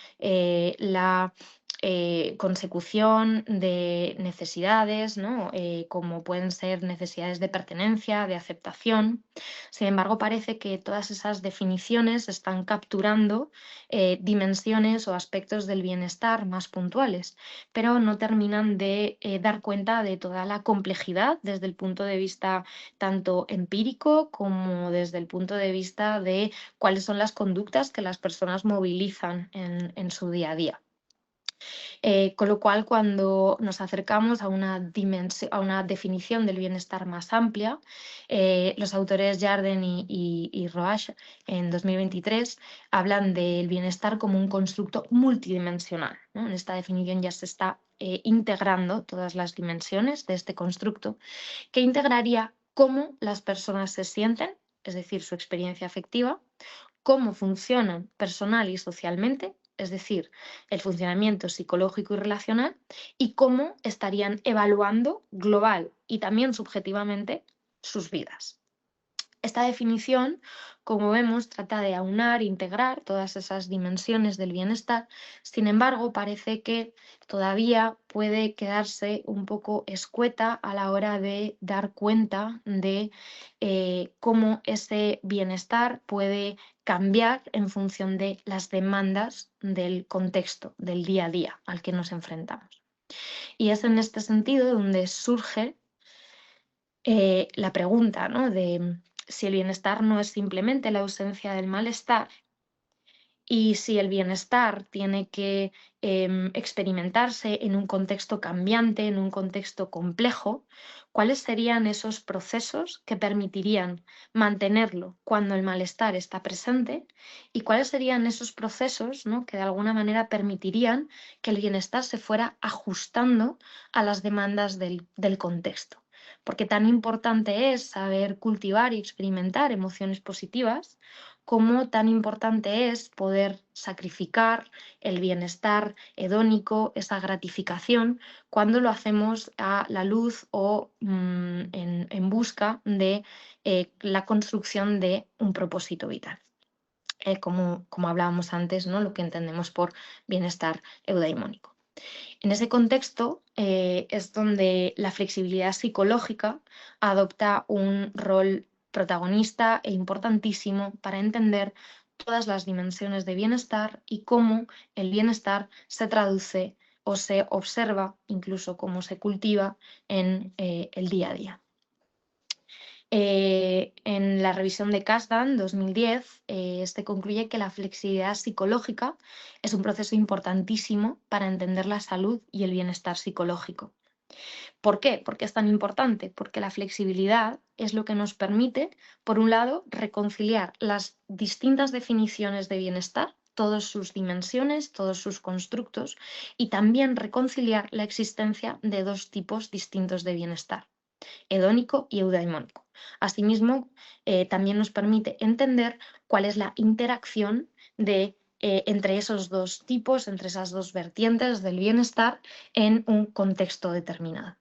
consecución de necesidades, ¿no? Como pueden ser necesidades de pertenencia, de aceptación. Sin embargo, parece que todas esas definiciones están capturando dimensiones o aspectos del bienestar más puntuales, pero no terminan de dar cuenta de toda la complejidad desde el punto de vista tanto empírico como desde el punto de vista de cuáles son las conductas que las personas movilizan en su día a día. Con lo cual, cuando nos acercamos a a una definición del bienestar más amplia, los autores Jarden y Roach en 2023 hablan del bienestar como un constructo multidimensional, ¿no? En esta definición ya se está integrando todas las dimensiones de este constructo, que integraría cómo las personas se sienten, es decir, su experiencia afectiva, cómo funcionan personal y socialmente, es decir, el funcionamiento psicológico y relacional, y cómo estarían evaluando global y también subjetivamente sus vidas. Esta definición, como vemos, trata de aunar, integrar todas esas dimensiones del bienestar. Sin embargo, parece que todavía puede quedarse un poco escueta a la hora de dar cuenta de cómo ese bienestar puede cambiar en función de las demandas del contexto, del día a día al que nos enfrentamos. Y es en este sentido donde surge la pregunta, ¿no? De si el bienestar no es simplemente la ausencia del malestar y si el bienestar tiene que experimentarse en un contexto cambiante, en un contexto complejo, ¿cuáles serían esos procesos que permitirían mantenerlo cuando el malestar está presente? ¿Y cuáles serían esos procesos, ¿no?, que de alguna manera permitirían que el bienestar se fuera ajustando a las demandas del contexto? Porque tan importante es saber cultivar y experimentar emociones positivas, como tan importante es poder sacrificar el bienestar hedónico, esa gratificación, cuando lo hacemos a la luz o en busca de la construcción de un propósito vital. Como hablábamos antes, ¿no?, lo que entendemos por bienestar eudaimónico. En ese contexto es donde la flexibilidad psicológica adopta un rol protagonista e importantísimo para entender todas las dimensiones de bienestar y cómo el bienestar se traduce o se observa, incluso cómo se cultiva en el día a día. En la revisión de Kasdan 2010, este concluye que la flexibilidad psicológica es un proceso importantísimo para entender la salud y el bienestar psicológico. ¿Por qué? ¿Por qué es tan importante? Porque la flexibilidad es lo que nos permite, por un lado, reconciliar las distintas definiciones de bienestar, todas sus dimensiones, todos sus constructos, y también reconciliar la existencia de dos tipos distintos de bienestar: hedónico y eudaimónico. Asimismo, también nos permite entender cuál es la interacción entre esos dos tipos, entre esas dos vertientes del bienestar en un contexto determinado.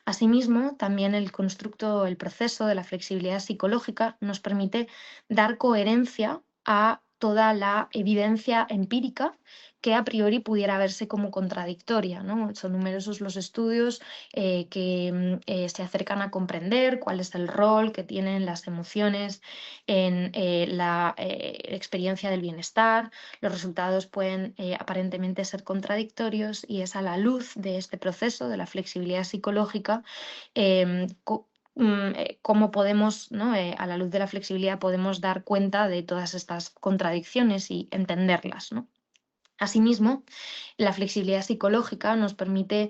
Asimismo, también el proceso de la flexibilidad psicológica nos permite dar coherencia a toda la evidencia empírica que a priori pudiera verse como contradictoria, ¿no? Son numerosos los estudios que se acercan a comprender cuál es el rol que tienen las emociones en la experiencia del bienestar. Los resultados pueden aparentemente ser contradictorios, y es a la luz de este proceso de la flexibilidad psicológica cómo podemos, ¿no?, a la luz de la flexibilidad, podemos dar cuenta de todas estas contradicciones y entenderlas, ¿no? Asimismo, la flexibilidad psicológica nos permite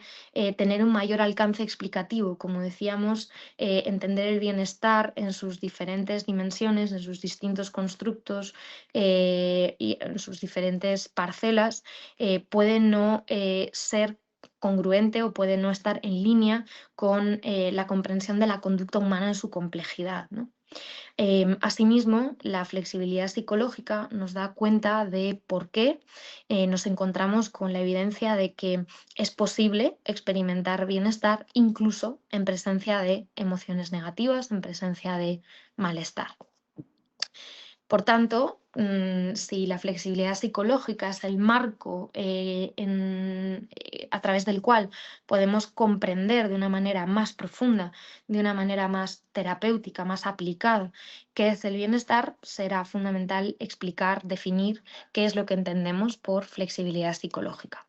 tener un mayor alcance explicativo, como decíamos, entender el bienestar en sus diferentes dimensiones, en sus distintos constructos y en sus diferentes parcelas, puede no ser congruente o puede no estar en línea con la comprensión de la conducta humana en su complejidad, ¿no? Asimismo, la flexibilidad psicológica nos da cuenta de por qué nos encontramos con la evidencia de que es posible experimentar bienestar incluso en presencia de emociones negativas, en presencia de malestar. Por tanto, si la flexibilidad psicológica es el marco a través del cual podemos comprender de una manera más profunda, de una manera más terapéutica, más aplicada, qué es el bienestar, será fundamental explicar, definir qué es lo que entendemos por flexibilidad psicológica.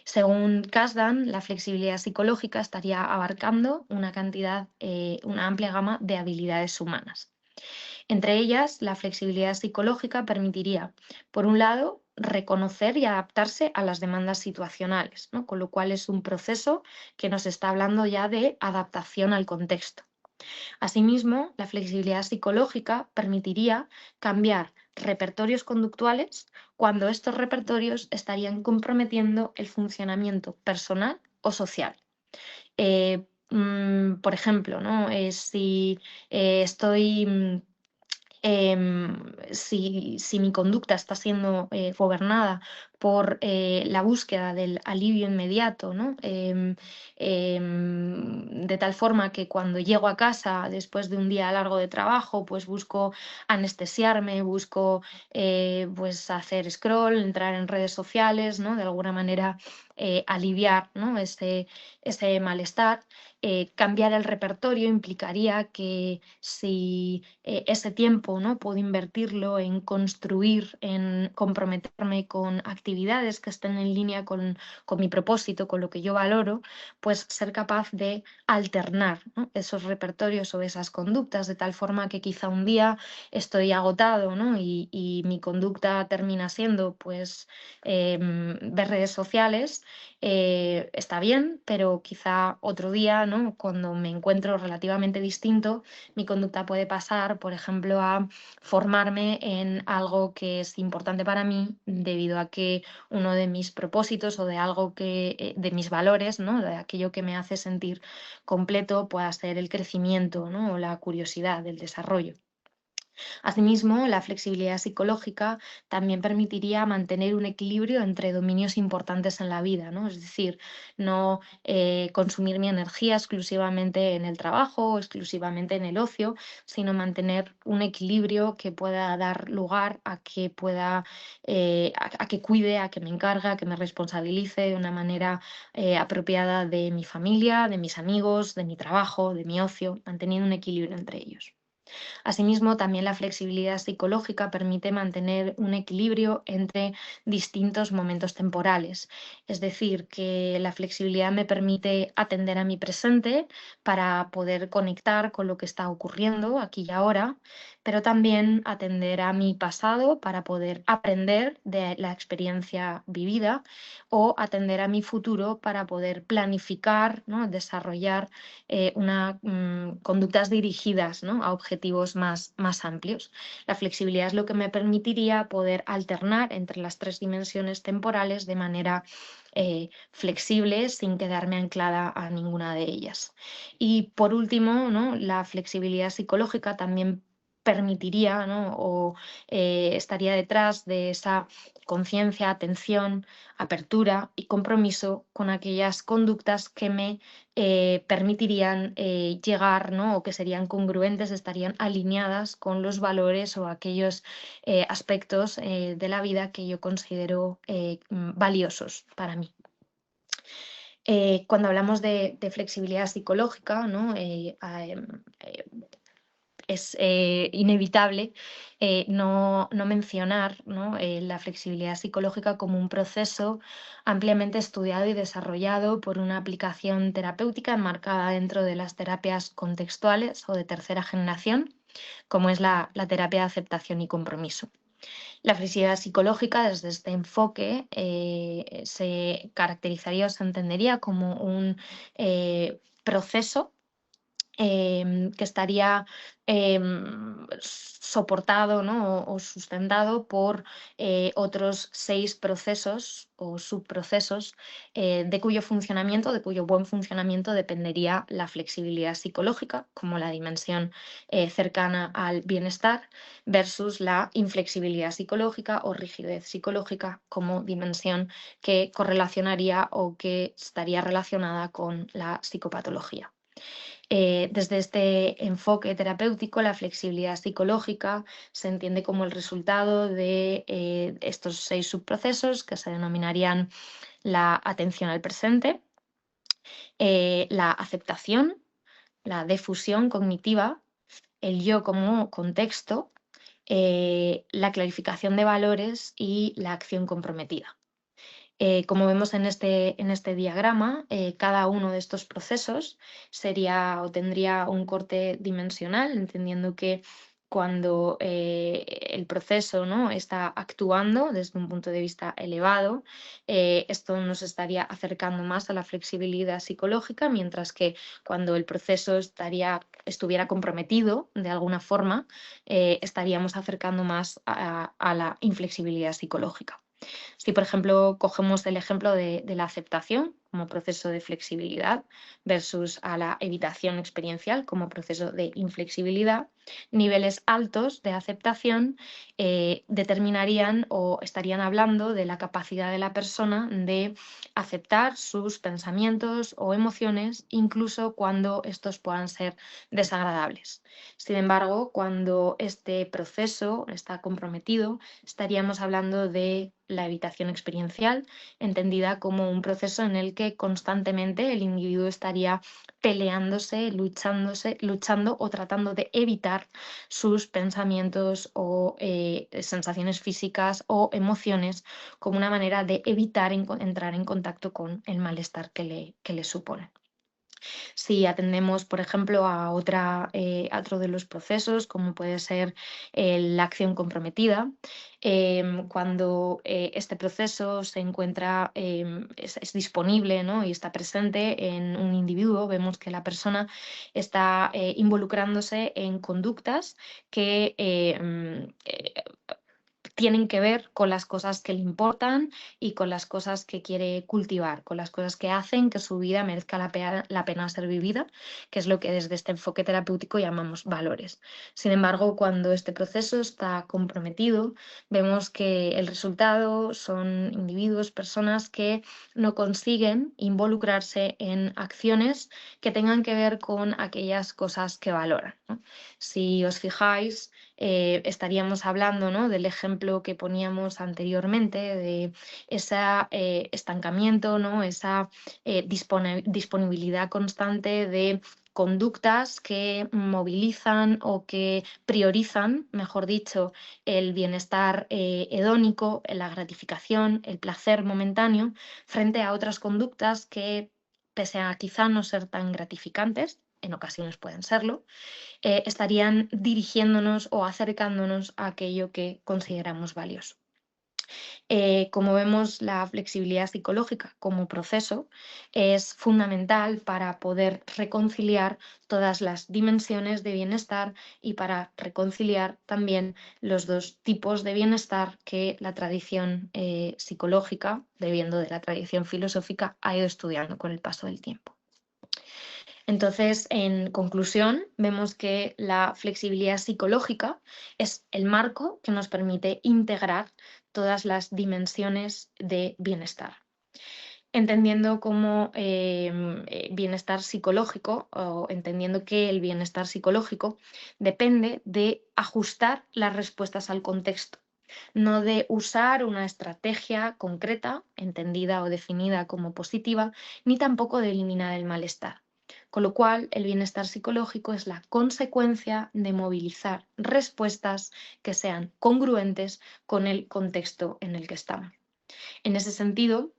Según Kasdan, la flexibilidad psicológica estaría abarcando una amplia gama de habilidades humanas. Entre ellas, la flexibilidad psicológica permitiría, por un lado, reconocer y adaptarse a las demandas situacionales, ¿no? Con lo cual es un proceso que nos está hablando ya de adaptación al contexto. Asimismo, la flexibilidad psicológica permitiría cambiar repertorios conductuales cuando estos repertorios estarían comprometiendo el funcionamiento personal o social. Por ejemplo, ¿no? Si estoy si mi conducta está siendo gobernada por la búsqueda del alivio inmediato, ¿no? De tal forma que cuando llego a casa después de un día largo de trabajo, pues busco anestesiarme, busco pues hacer scroll, entrar en redes sociales, ¿no? De alguna manera aliviar, ¿no? ese malestar. Cambiar el repertorio implicaría que si ese tiempo, ¿no? Puedo invertirlo en construir, en comprometerme con actividades que estén en línea con mi propósito, con lo que yo valoro, pues ser capaz de alternar, ¿no? Esos repertorios o esas conductas, de tal forma que quizá un día estoy agotado, ¿no? Y mi conducta termina siendo pues ver redes sociales. Está bien, pero quizá otro día, ¿no? Cuando me encuentro relativamente distinto, mi conducta puede pasar, por ejemplo, a formarme en algo que es importante para mí, debido a que uno de mis propósitos o de algo de mis valores, ¿no? De aquello que me hace sentir completo, pueda ser el crecimiento, ¿no? O la curiosidad, el desarrollo. Asimismo, la flexibilidad psicológica también permitiría mantener un equilibrio entre dominios importantes en la vida, ¿no? Es decir, no consumir mi energía exclusivamente en el trabajo o exclusivamente en el ocio, sino mantener un equilibrio que pueda dar lugar a que a que cuide, a que me encargue, a que me responsabilice de una manera apropiada de mi familia, de mis amigos, de mi trabajo, de mi ocio, manteniendo un equilibrio entre ellos. Asimismo, también la flexibilidad psicológica permite mantener un equilibrio entre distintos momentos temporales. Es decir, que la flexibilidad me permite atender a mi presente para poder conectar con lo que está ocurriendo aquí y ahora, pero también atender a mi pasado para poder aprender de la experiencia vivida, o atender a mi futuro para poder planificar, ¿no? Desarrollar conductas dirigidas, ¿no? A objetivos más amplios. La flexibilidad es lo que me permitiría poder alternar entre las tres dimensiones temporales de manera flexible, sin quedarme anclada a ninguna de ellas. Y por último, ¿no? La flexibilidad psicológica también permitiría, ¿no? O estaría detrás de esa conciencia, atención, apertura y compromiso con aquellas conductas que me permitirían llegar, ¿no? O que serían congruentes, estarían alineadas con los valores o aquellos aspectos de la vida que yo considero valiosos para mí. Cuando hablamos de flexibilidad psicológica, ¿no? Es inevitable no mencionar, ¿no? La flexibilidad psicológica como un proceso ampliamente estudiado y desarrollado por una aplicación terapéutica enmarcada dentro de las terapias contextuales o de tercera generación, como es la terapia de aceptación y compromiso. La flexibilidad psicológica, desde este enfoque, se caracterizaría o se entendería como un proceso que estaría soportado, ¿no? O sustentado por otros 6 procesos o subprocesos de cuyo funcionamiento, de cuyo buen funcionamiento dependería la flexibilidad psicológica como la dimensión cercana al bienestar, versus la inflexibilidad psicológica o rigidez psicológica como dimensión que correlacionaría o que estaría relacionada con la psicopatología. Desde este enfoque terapéutico, la flexibilidad psicológica se entiende como el resultado de estos 6 subprocesos que se denominarían la atención al presente, la aceptación, la defusión cognitiva, el yo como contexto, la clarificación de valores y la acción comprometida. Como vemos en este diagrama, cada uno de estos procesos sería o tendría un corte dimensional, entendiendo que cuando el proceso, ¿no?, está actuando desde un punto de vista elevado, esto nos estaría acercando más a la flexibilidad psicológica, mientras que cuando el proceso estuviera comprometido de alguna forma, estaríamos acercando más a la inflexibilidad psicológica. Si, por ejemplo, cogemos el ejemplo de la aceptación como proceso de flexibilidad versus a la evitación experiencial como proceso de inflexibilidad, niveles altos de aceptación determinarían o estarían hablando de la capacidad de la persona de aceptar sus pensamientos o emociones, incluso cuando estos puedan ser desagradables. Sin embargo, cuando este proceso está comprometido, estaríamos hablando de la evitación experiencial, entendida como un proceso en el que constantemente el individuo estaría peleándose, luchando o tratando de evitar sus pensamientos o sensaciones físicas o emociones como una manera de evitar entrar en contacto con el malestar que le supone. Si atendemos, por ejemplo, a otro de los procesos, como puede ser la acción comprometida, cuando este proceso se encuentra, es disponible, ¿no?, y está presente en un individuo, vemos que la persona está involucrándose en conductas que tienen que ver con las cosas que le importan y con las cosas que quiere cultivar, con las cosas que hacen que su vida merezca la pena ser vivida, que es lo que desde este enfoque terapéutico llamamos valores. Sin embargo, cuando este proceso está comprometido, vemos que el resultado son individuos, personas que no consiguen involucrarse en acciones que tengan que ver con aquellas cosas que valoran, ¿no? Si os fijáis, estaríamos hablando, ¿no?, del ejemplo que poníamos anteriormente, de ese estancamiento, ¿no?, esa disponibilidad constante de conductas que movilizan o que priorizan, mejor dicho, el bienestar hedónico, la gratificación, el placer momentáneo, frente a otras conductas que, pese a quizá no ser tan gratificantes, en ocasiones pueden serlo, estarían dirigiéndonos o acercándonos a aquello que consideramos valioso. Como vemos, la flexibilidad psicológica como proceso es fundamental para poder reconciliar todas las dimensiones de bienestar y para reconciliar también los dos tipos de bienestar que la tradición psicológica, debiendo de la tradición filosófica, ha ido estudiando con el paso del tiempo. Entonces, en conclusión, vemos que la flexibilidad psicológica es el marco que nos permite integrar todas las dimensiones de bienestar. Entendiendo como bienestar psicológico o entendiendo que el bienestar psicológico depende de ajustar las respuestas al contexto, no de usar una estrategia concreta, entendida o definida como positiva, ni tampoco de eliminar el malestar. Con lo cual, el bienestar psicológico es la consecuencia de movilizar respuestas que sean congruentes con el contexto en el que estamos. En ese sentido,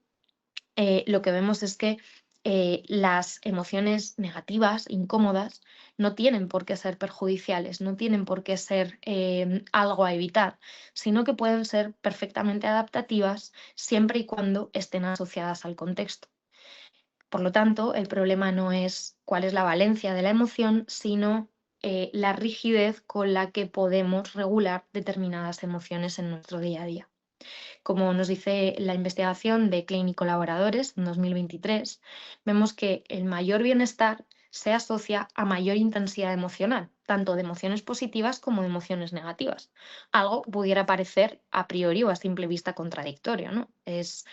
lo que vemos es que las emociones negativas, incómodas, no tienen por qué ser perjudiciales, no tienen por qué ser algo a evitar, sino que pueden ser perfectamente adaptativas siempre y cuando estén asociadas al contexto. Por lo tanto, el problema no es cuál es la valencia de la emoción, sino la rigidez con la que podemos regular determinadas emociones en nuestro día a día. Como nos dice la investigación de Klein y colaboradores en 2023, vemos que el mayor bienestar se asocia a mayor intensidad emocional, tanto de emociones positivas como de emociones negativas. Algo pudiera parecer a priori o a simple vista contradictorio, ¿no? Es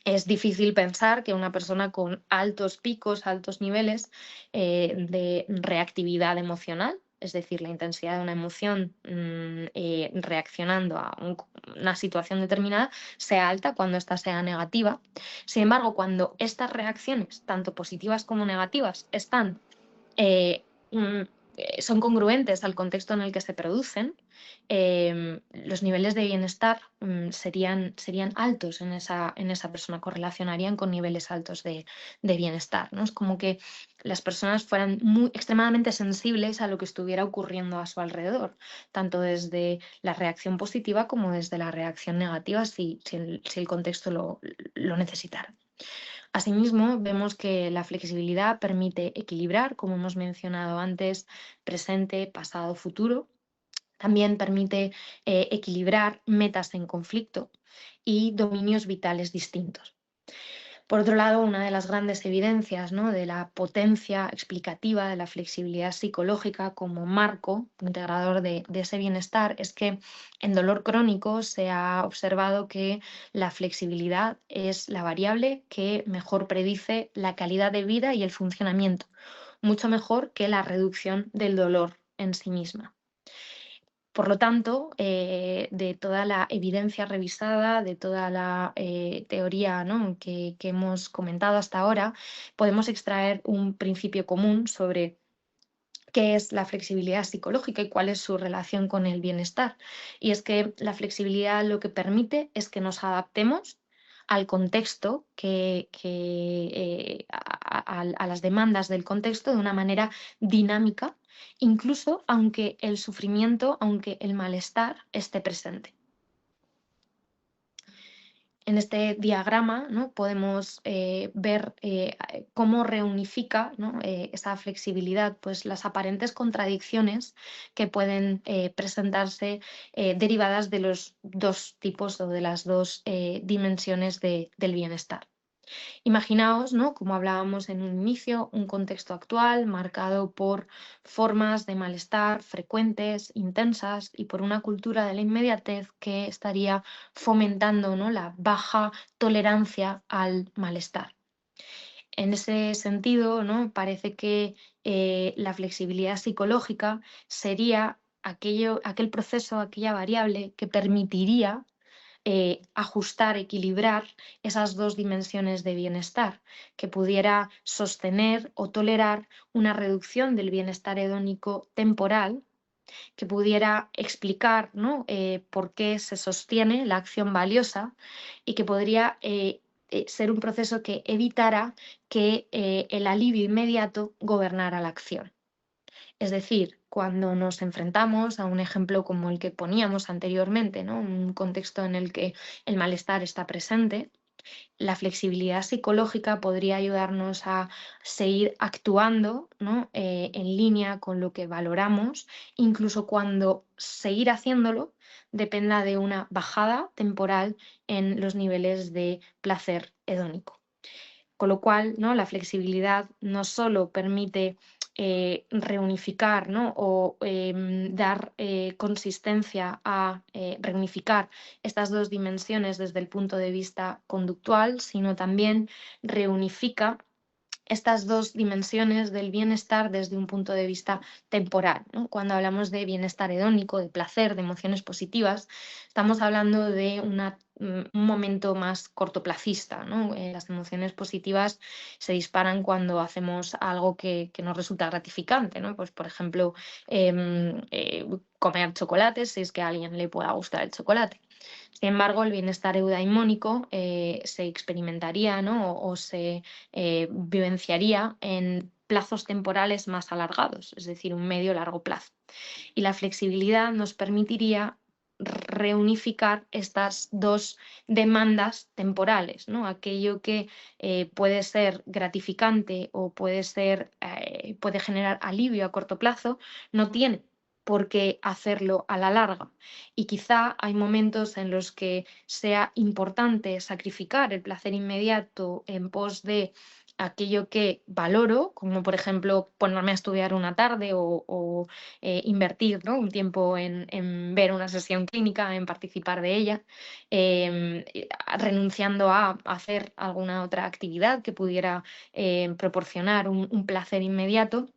Es difícil pensar que una persona con altos picos, altos niveles de reactividad emocional, es decir, la intensidad de una emoción reaccionando a una situación determinada, sea alta cuando ésta sea negativa. Sin embargo, cuando estas reacciones, tanto positivas como negativas, eh, mm, son congruentes al contexto en el que se producen, los niveles de bienestar serían altos en esa persona, correlacionarían con niveles altos de bienestar, ¿no? Es como que las personas fueran extremadamente sensibles a lo que estuviera ocurriendo a su alrededor, tanto desde la reacción positiva como desde la reacción negativa, si el contexto lo necesitara. Asimismo, vemos que la flexibilidad permite equilibrar, como hemos mencionado antes, presente, pasado, futuro. También permite equilibrar metas en conflicto y dominios vitales distintos. Por otro lado, una de las grandes evidencias, ¿no?, de la potencia explicativa de la flexibilidad psicológica como marco integrador de ese bienestar es que en dolor crónico se ha observado que la flexibilidad es la variable que mejor predice la calidad de vida y el funcionamiento, mucho mejor que la reducción del dolor en sí misma. Por lo tanto, de toda la evidencia revisada, de toda la teoría, ¿no?, que hemos comentado hasta ahora, podemos extraer un principio común sobre qué es la flexibilidad psicológica y cuál es su relación con el bienestar. Y es que la flexibilidad lo que permite es que nos adaptemos al contexto, a las demandas del contexto de una manera dinámica, incluso aunque el sufrimiento, aunque el malestar esté presente. En este diagrama, ¿no?, podemos ver cómo reunifica, ¿no?, esa flexibilidad pues, las aparentes contradicciones que pueden presentarse derivadas de los dos tipos o de las dos dimensiones del bienestar. Imaginaos, ¿no?, como hablábamos en un inicio, un contexto actual marcado por formas de malestar frecuentes, intensas y por una cultura de la inmediatez que estaría fomentando, ¿no?, la baja tolerancia al malestar. En ese sentido, ¿no?, parece que la flexibilidad psicológica sería aquel proceso, aquella variable que permitiría ajustar, equilibrar esas dos dimensiones de bienestar, que pudiera sostener o tolerar una reducción del bienestar hedónico temporal, que pudiera explicar, ¿no?, por qué se sostiene la acción valiosa y que podría ser un proceso que evitara que el alivio inmediato gobernara la acción. Es decir, cuando nos enfrentamos a un ejemplo como el que poníamos anteriormente, ¿no?, un contexto en el que el malestar está presente, la flexibilidad psicológica podría ayudarnos a seguir actuando, ¿no?, en línea con lo que valoramos, incluso cuando seguir haciéndolo dependa de una bajada temporal en los niveles de placer hedónico. Con lo cual, ¿no?, la flexibilidad no solo permite reunificar, ¿no?, o dar consistencia a reunificar estas dos dimensiones desde el punto de vista conductual, sino también reunifica estas dos dimensiones del bienestar desde un punto de vista temporal, ¿no? Cuando hablamos de bienestar hedónico, de placer, de emociones positivas, estamos hablando de un momento más cortoplacista, ¿no? Las emociones positivas se disparan cuando hacemos algo que nos resulta gratificante, ¿no? Pues, por ejemplo, comer chocolates, si es que a alguien le pueda gustar el chocolate. Sin embargo, el bienestar eudaimónico se experimentaría, ¿no?, o se vivenciaría en plazos temporales más alargados, es decir, un medio largo plazo. Y la flexibilidad nos permitiría reunificar estas dos demandas temporales, ¿no? Aquello que puede ser gratificante o puede generar alivio a corto plazo, no tiene por qué hacerlo a la larga. Y quizá hay momentos en los que sea importante sacrificar el placer inmediato en pos de aquello que valoro, como por ejemplo ponerme a estudiar una tarde o invertir, ¿no? Un tiempo en ver una sesión clínica, en participar de ella, renunciando a hacer alguna otra actividad que pudiera proporcionar un placer inmediato,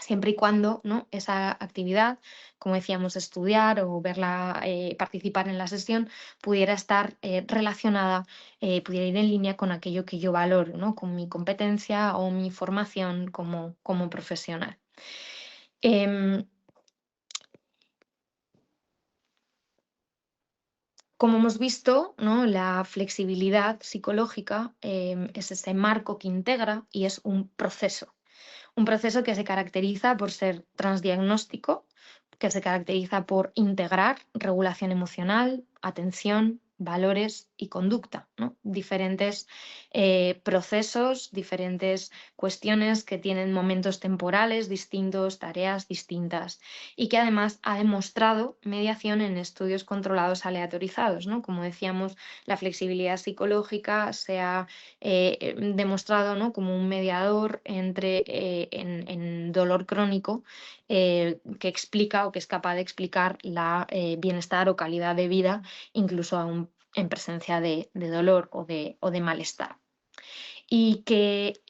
siempre y cuando, ¿no?, esa actividad, como decíamos, estudiar o verla, participar en la sesión, pudiera estar relacionada, pudiera ir en línea con aquello que yo valoro, ¿no?, con mi competencia o mi formación como profesional. Em, Como hemos visto, ¿no?, la flexibilidad psicológica es ese marco que integra y es un proceso. Un proceso que se caracteriza por ser transdiagnóstico, que se caracteriza por integrar regulación emocional, atención, valores y conducta, ¿no? Diferentes procesos, diferentes cuestiones que tienen momentos temporales distintos, tareas distintas y que además ha demostrado mediación en estudios controlados aleatorizados, ¿no? Como decíamos, la flexibilidad psicológica se ha demostrado, ¿no?, como un mediador entre en dolor crónico que explica o que es capaz de explicar la bienestar o calidad de vida, incluso aún en presencia de dolor o de malestar. Y que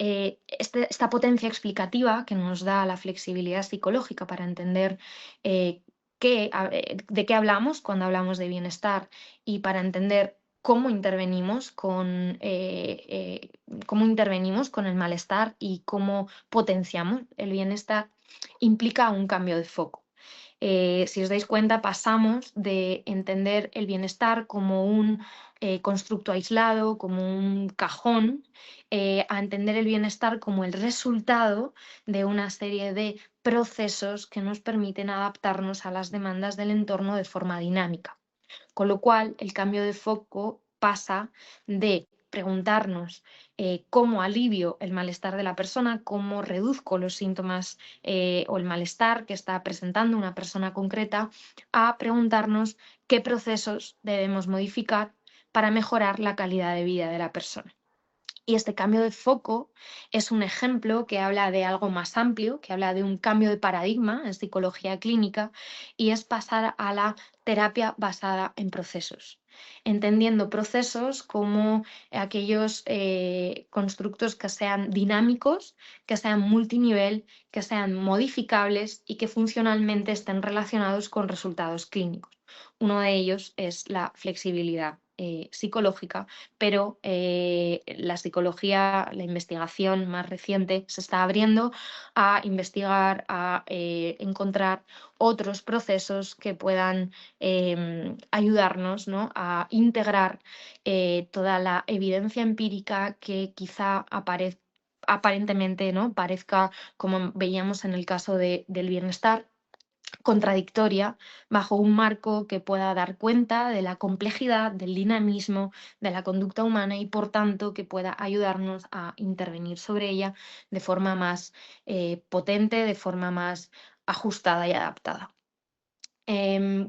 esta potencia explicativa que nos da la flexibilidad psicológica para entender de qué hablamos cuando hablamos de bienestar y para entender cómo intervenimos con el malestar y cómo potenciamos el bienestar, implica un cambio de foco. Si os dais cuenta, pasamos de entender el bienestar como un constructo aislado, como un cajón, a entender el bienestar como el resultado de una serie de procesos que nos permiten adaptarnos a las demandas del entorno de forma dinámica. Con lo cual, el cambio de foco pasa de preguntarnos cómo alivio el malestar de la persona, cómo reduzco los síntomas o el malestar que está presentando una persona concreta, a preguntarnos qué procesos debemos modificar para mejorar la calidad de vida de la persona. Y este cambio de foco es un ejemplo que habla de algo más amplio, que habla de un cambio de paradigma en psicología clínica, y es pasar a la terapia basada en procesos, entendiendo procesos como aquellos constructos que sean dinámicos, que sean multinivel, que sean modificables y que funcionalmente estén relacionados con resultados clínicos. Uno de ellos es la flexibilidad psicológica, pero la psicología, la investigación más reciente se está abriendo a investigar, a encontrar otros procesos que puedan ayudarnos, ¿no?, a integrar toda la evidencia empírica que quizá aparentemente, ¿no?, parezca, como veíamos en el caso del bienestar, contradictoria bajo un marco que pueda dar cuenta de la complejidad, del dinamismo de la conducta humana y por tanto que pueda ayudarnos a intervenir sobre ella de forma más potente, de forma más ajustada y adaptada.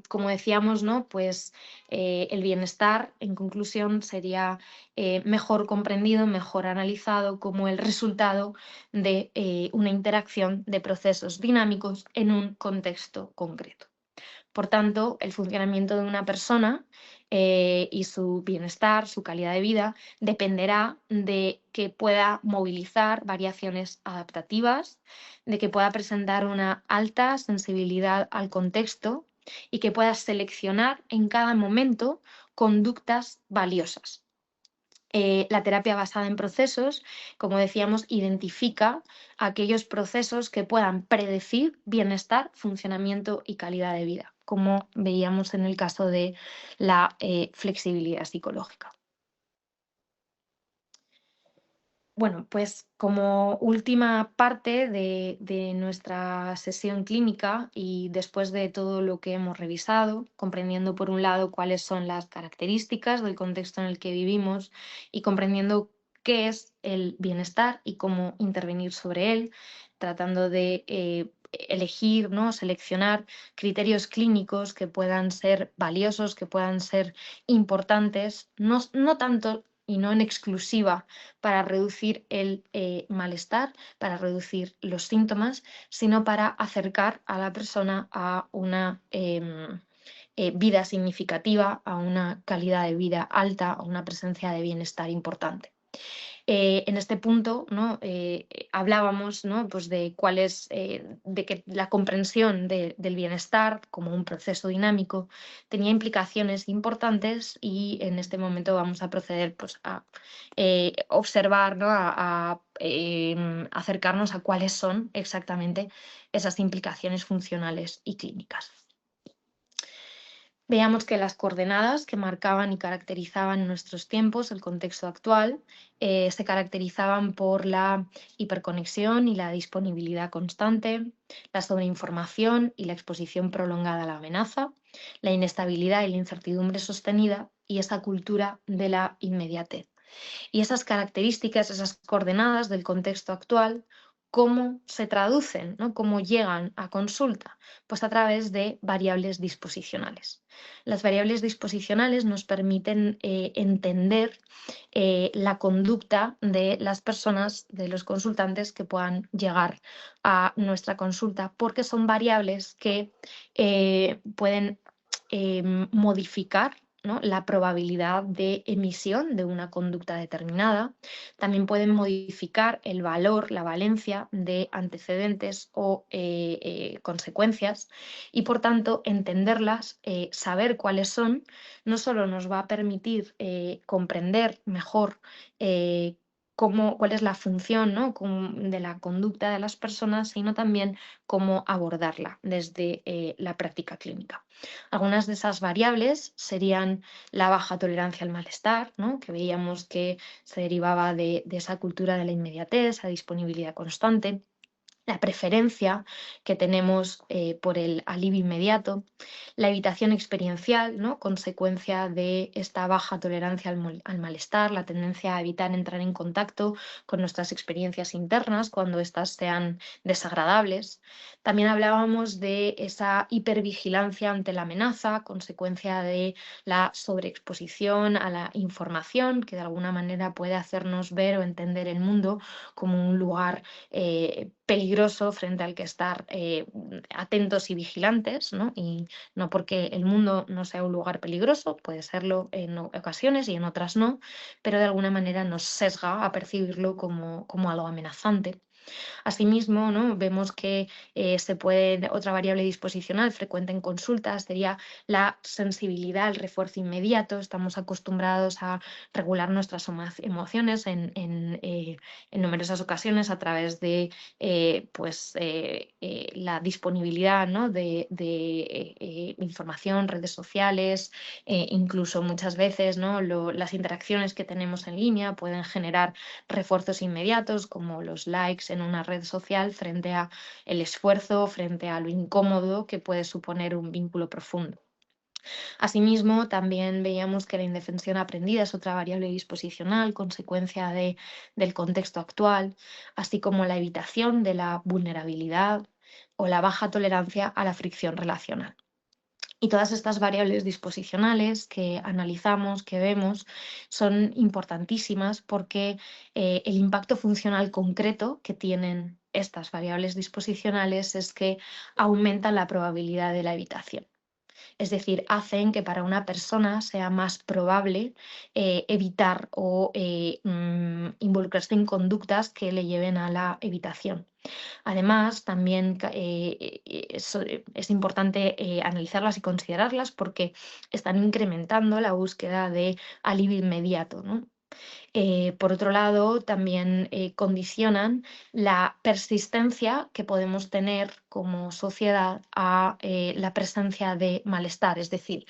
Como decíamos, ¿no?, pues el bienestar, en conclusión, sería mejor comprendido, mejor analizado como el resultado de una interacción de procesos dinámicos en un contexto concreto. Por tanto, el funcionamiento de una persona y su bienestar, su calidad de vida, dependerá de que pueda movilizar variaciones adaptativas, de que pueda presentar una alta sensibilidad al contexto y que pueda seleccionar en cada momento conductas valiosas. La terapia basada en procesos, como decíamos, identifica aquellos procesos que puedan predecir bienestar, funcionamiento y calidad de vida, como veíamos en el caso de la flexibilidad psicológica. Bueno, pues como última parte de nuestra sesión clínica y después de todo lo que hemos revisado, comprendiendo por un lado cuáles son las características del contexto en el que vivimos y comprendiendo qué es el bienestar y cómo intervenir sobre él, tratando de elegir, ¿no?, seleccionar criterios clínicos que puedan ser valiosos, que puedan ser importantes, no tanto y no en exclusiva para reducir el malestar, para reducir los síntomas, sino para acercar a la persona a una vida significativa, a una calidad de vida alta, a una presencia de bienestar importante. En este punto, ¿no? Hablábamos, ¿no? Pues de cuál es, de que la comprensión del bienestar como un proceso dinámico tenía implicaciones importantes, y en este momento vamos a proceder, pues, a observar, ¿no? Acercarnos a cuáles son exactamente esas implicaciones funcionales y clínicas. Veíamos que las coordenadas que marcaban y caracterizaban en nuestros tiempos el contexto actual se caracterizaban por la hiperconexión y la disponibilidad constante, la sobreinformación y la exposición prolongada a la amenaza, la inestabilidad y la incertidumbre sostenida y esa cultura de la inmediatez. Y esas características, esas coordenadas del contexto actual, ¿cómo se traducen, ¿no? ¿Cómo llegan a consulta? Pues a través de variables disposicionales. Las variables disposicionales nos permiten entender la conducta de las personas, de los consultantes que puedan llegar a nuestra consulta, porque son variables que pueden modificar, ¿no? La probabilidad de emisión de una conducta determinada. También pueden modificar el valor, la valencia de antecedentes o consecuencias, y por tanto entenderlas, saber cuáles son, no solo nos va a permitir comprender mejor cuál es la función, ¿no? De la conducta de las personas, sino también cómo abordarla desde la práctica clínica. Algunas de esas variables serían la baja tolerancia al malestar, ¿no? Que veíamos que se derivaba de esa cultura de la inmediatez, esa disponibilidad constante, la preferencia que tenemos por el alivio inmediato, la evitación experiencial, ¿no? Consecuencia de esta baja tolerancia al malestar, la tendencia a evitar entrar en contacto con nuestras experiencias internas cuando éstas sean desagradables. También hablábamos de esa hipervigilancia ante la amenaza, consecuencia de la sobreexposición a la información, que de alguna manera puede hacernos ver o entender el mundo como un lugar peligroso frente al que estar atentos y vigilantes, ¿no? Y no porque el mundo no sea un lugar peligroso, puede serlo en ocasiones y en otras no, pero de alguna manera nos sesga a percibirlo como algo amenazante. Asimismo, ¿no? Vemos que otra variable disposicional frecuente en consultas sería la sensibilidad al refuerzo inmediato. Estamos acostumbrados a regular nuestras emociones en numerosas ocasiones a través de la disponibilidad, ¿no? de información, redes sociales, incluso muchas veces, ¿no? Las interacciones que tenemos en línea pueden generar refuerzos inmediatos como los likes en una red social frente a el esfuerzo, frente a lo incómodo que puede suponer un vínculo profundo. Asimismo, también veíamos que la indefensión aprendida es otra variable disposicional, consecuencia del contexto actual, así como la evitación de la vulnerabilidad o la baja tolerancia a la fricción relacional. Y todas estas variables disposicionales que analizamos, que vemos, son importantísimas porque el impacto funcional concreto que tienen estas variables disposicionales es que aumentan la probabilidad de la evitación. Es decir, hacen que para una persona sea más probable evitar o involucrarse en conductas que le lleven a la evitación. Además, también es importante analizarlas y considerarlas porque están incrementando la búsqueda de alivio inmediato, ¿no? Por otro lado, también condicionan la persistencia que podemos tener como sociedad a la presencia de malestar, es decir,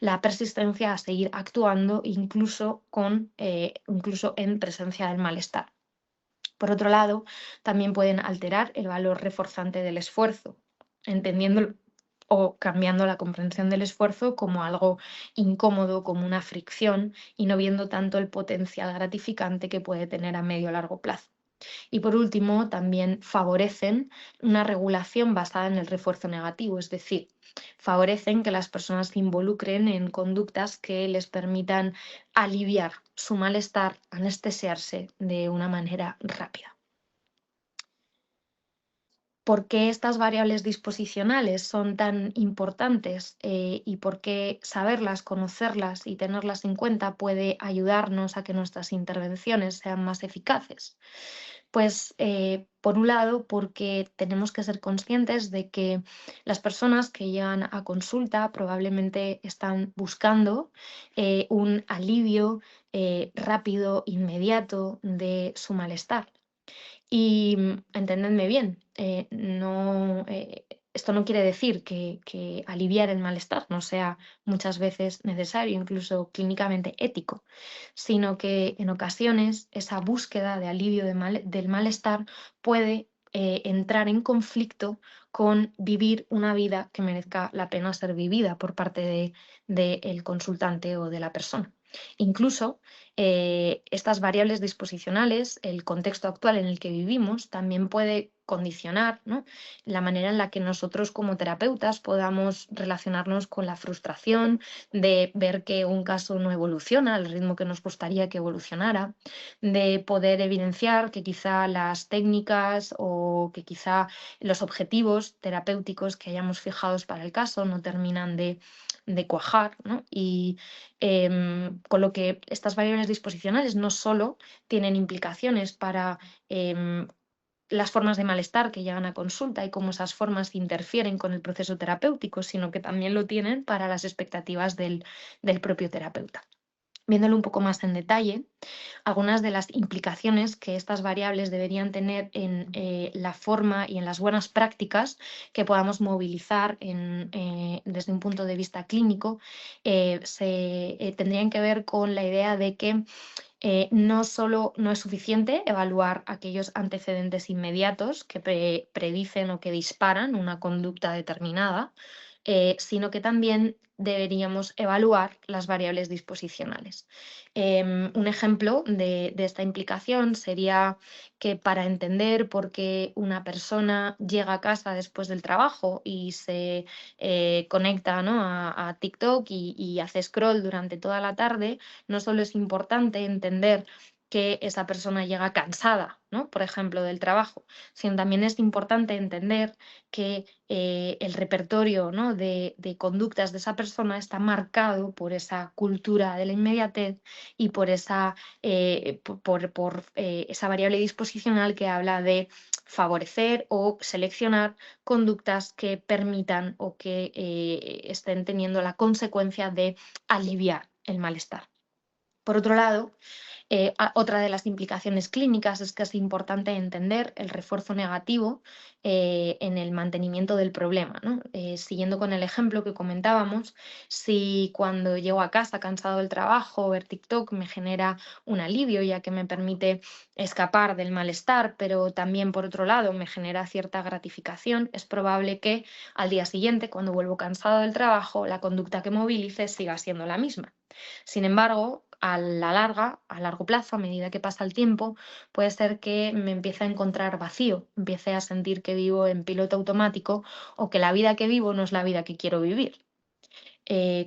la persistencia a seguir actuando incluso en presencia del malestar. Por otro lado, también pueden alterar el valor reforzante del esfuerzo, entendiendo o cambiando la comprensión del esfuerzo como algo incómodo, como una fricción, y no viendo tanto el potencial gratificante que puede tener a medio o largo plazo. Y por último, también favorecen una regulación basada en el refuerzo negativo, es decir, favorecen que las personas se involucren en conductas que les permitan aliviar su malestar, anestesiarse de una manera rápida. ¿Por qué estas variables disposicionales son tan importantes y por qué saberlas, conocerlas y tenerlas en cuenta puede ayudarnos a que nuestras intervenciones sean más eficaces? Pues por un lado, porque tenemos que ser conscientes de que las personas que llegan a consulta probablemente están buscando un alivio rápido, inmediato de su malestar. Y entendedme bien, esto no quiere decir que aliviar el malestar no sea muchas veces necesario, incluso clínicamente ético, sino que en ocasiones esa búsqueda de alivio del malestar puede entrar en conflicto con vivir una vida que merezca la pena ser vivida por parte del consultante o de la persona. Incluso estas variables disposicionales, el contexto actual en el que vivimos, también puede condicionar, ¿no?, la manera en la que nosotros como terapeutas podamos relacionarnos con la frustración de ver que un caso no evoluciona al ritmo que nos gustaría que evolucionara, de poder evidenciar que quizá las técnicas o que quizá los objetivos terapéuticos que hayamos fijados para el caso no terminan de cuajar, ¿no? Y con lo que estas variables disposicionales no solo tienen implicaciones para las formas de malestar que llegan a consulta y cómo esas formas interfieren con el proceso terapéutico, sino que también lo tienen para las expectativas del propio terapeuta. Viéndolo un poco más en detalle, algunas de las implicaciones que estas variables deberían tener en la forma y en las buenas prácticas que podamos movilizar desde un punto de vista clínico tendrían que ver con la idea de que no solo no es suficiente evaluar aquellos antecedentes inmediatos que predicen o que disparan una conducta determinada, sino que también deberíamos evaluar las variables disposicionales. Un ejemplo de esta implicación sería que para entender por qué una persona llega a casa después del trabajo y se conecta, ¿no?, a TikTok y hace scroll durante toda la tarde, no solo es importante entender que esa persona llega cansada, ¿no?, por ejemplo, del trabajo, sino también es importante entender que el repertorio, ¿no?, de conductas de esa persona está marcado por esa cultura de la inmediatez y por esa variable disposicional que habla de favorecer o seleccionar conductas que permitan o que estén teniendo la consecuencia de aliviar el malestar. Por otro lado, otra de las implicaciones clínicas es que es importante entender el refuerzo negativo en el mantenimiento del problema, ¿no? Siguiendo con el ejemplo que comentábamos, si cuando llego a casa cansado del trabajo, ver TikTok me genera un alivio ya que me permite escapar del malestar, pero también por otro lado me genera cierta gratificación, es probable que al día siguiente, cuando vuelvo cansado del trabajo, la conducta que movilice siga siendo la misma. Sin embargo, a largo plazo, a medida que pasa el tiempo, puede ser que me empiece a encontrar vacío, empiece a sentir que vivo en piloto automático o que la vida que vivo no es la vida que quiero vivir.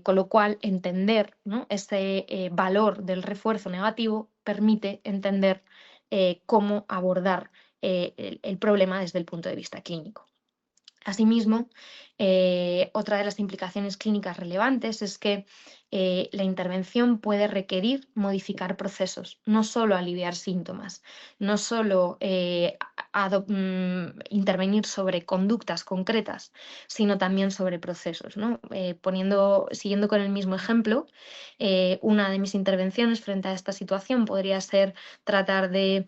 Con lo cual, entender, ¿no?, ese valor del refuerzo negativo permite entender cómo abordar el problema desde el punto de vista clínico. Asimismo, otra de las implicaciones clínicas relevantes es que la intervención puede requerir modificar procesos, no solo aliviar síntomas, no solo intervenir sobre conductas concretas, sino también sobre procesos, ¿no? Siguiendo con el mismo ejemplo, una de mis intervenciones frente a esta situación podría ser tratar de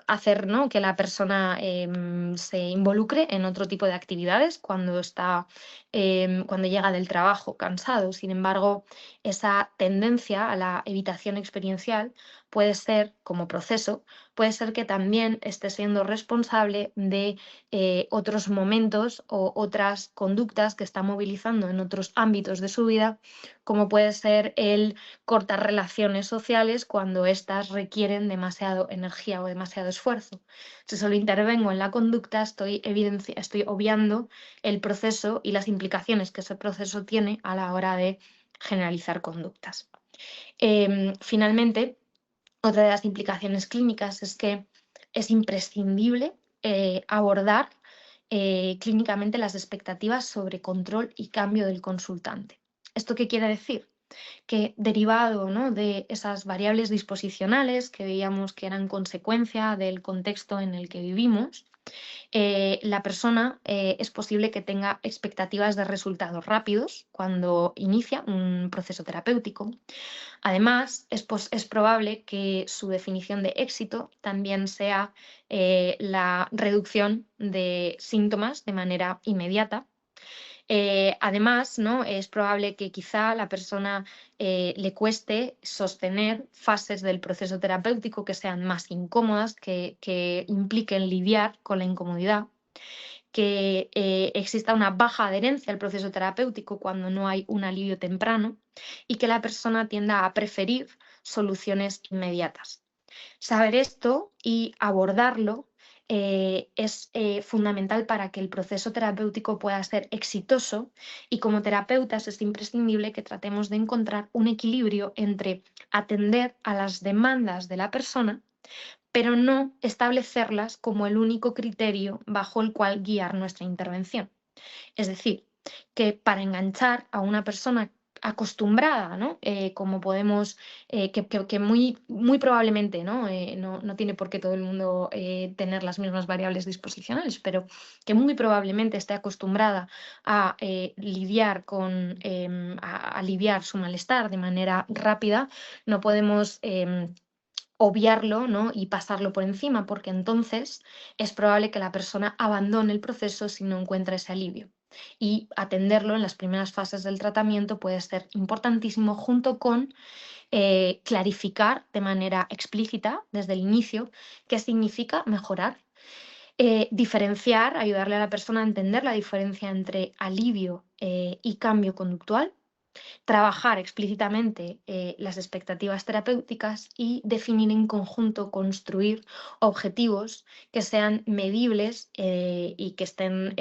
hacer, ¿no?, que la persona se involucre en otro tipo de actividades cuando está cuando llega del trabajo cansado. Sin embargo, esa tendencia a la evitación experiencial puede ser, como proceso, puede ser que también esté siendo responsable de otros momentos o otras conductas que está movilizando en otros ámbitos de su vida, como puede ser el cortar relaciones sociales cuando éstas requieren demasiado energía o demasiado esfuerzo. Si solo intervengo en la conducta, estoy obviando el proceso y las implicaciones que ese proceso tiene a la hora de generalizar conductas. Finalmente, otra de las implicaciones clínicas es que es imprescindible abordar clínicamente las expectativas sobre control y cambio del consultante. ¿Esto qué quiere decir? Que derivado, ¿no?, de esas variables disposicionales que veíamos que eran consecuencia del contexto en el que vivimos, la persona es posible que tenga expectativas de resultados rápidos cuando inicia un proceso terapéutico. Además, es probable que su definición de éxito también sea la reducción de síntomas de manera inmediata. Además, ¿no?, es probable que quizá a la persona le cueste sostener fases del proceso terapéutico que sean más incómodas, que impliquen lidiar con la incomodidad, que exista una baja adherencia al proceso terapéutico cuando no hay un alivio temprano y que la persona tienda a preferir soluciones inmediatas. Saber esto y abordarlo es fundamental para que el proceso terapéutico pueda ser exitoso, y como terapeutas es imprescindible que tratemos de encontrar un equilibrio entre atender a las demandas de la persona, pero no establecerlas como el único criterio bajo el cual guiar nuestra intervención. Es decir, que para enganchar a una persona acostumbrada, ¿no? Como podemos, que muy probablemente, ¿no? No tiene por qué todo el mundo tener las mismas variables disposicionales, pero que muy probablemente esté acostumbrada a lidiar a aliviar su malestar de manera rápida, no podemos obviarlo, ¿no?, y pasarlo por encima, porque entonces es probable que la persona abandone el proceso si no encuentra ese alivio. Y atenderlo en las primeras fases del tratamiento puede ser importantísimo, junto con clarificar de manera explícita desde el inicio qué significa mejorar, diferenciar, ayudarle a la persona a entender la diferencia entre alivio y cambio conductual, trabajar explícitamente las expectativas terapéuticas y definir en conjunto, construir objetivos que sean medibles y que estén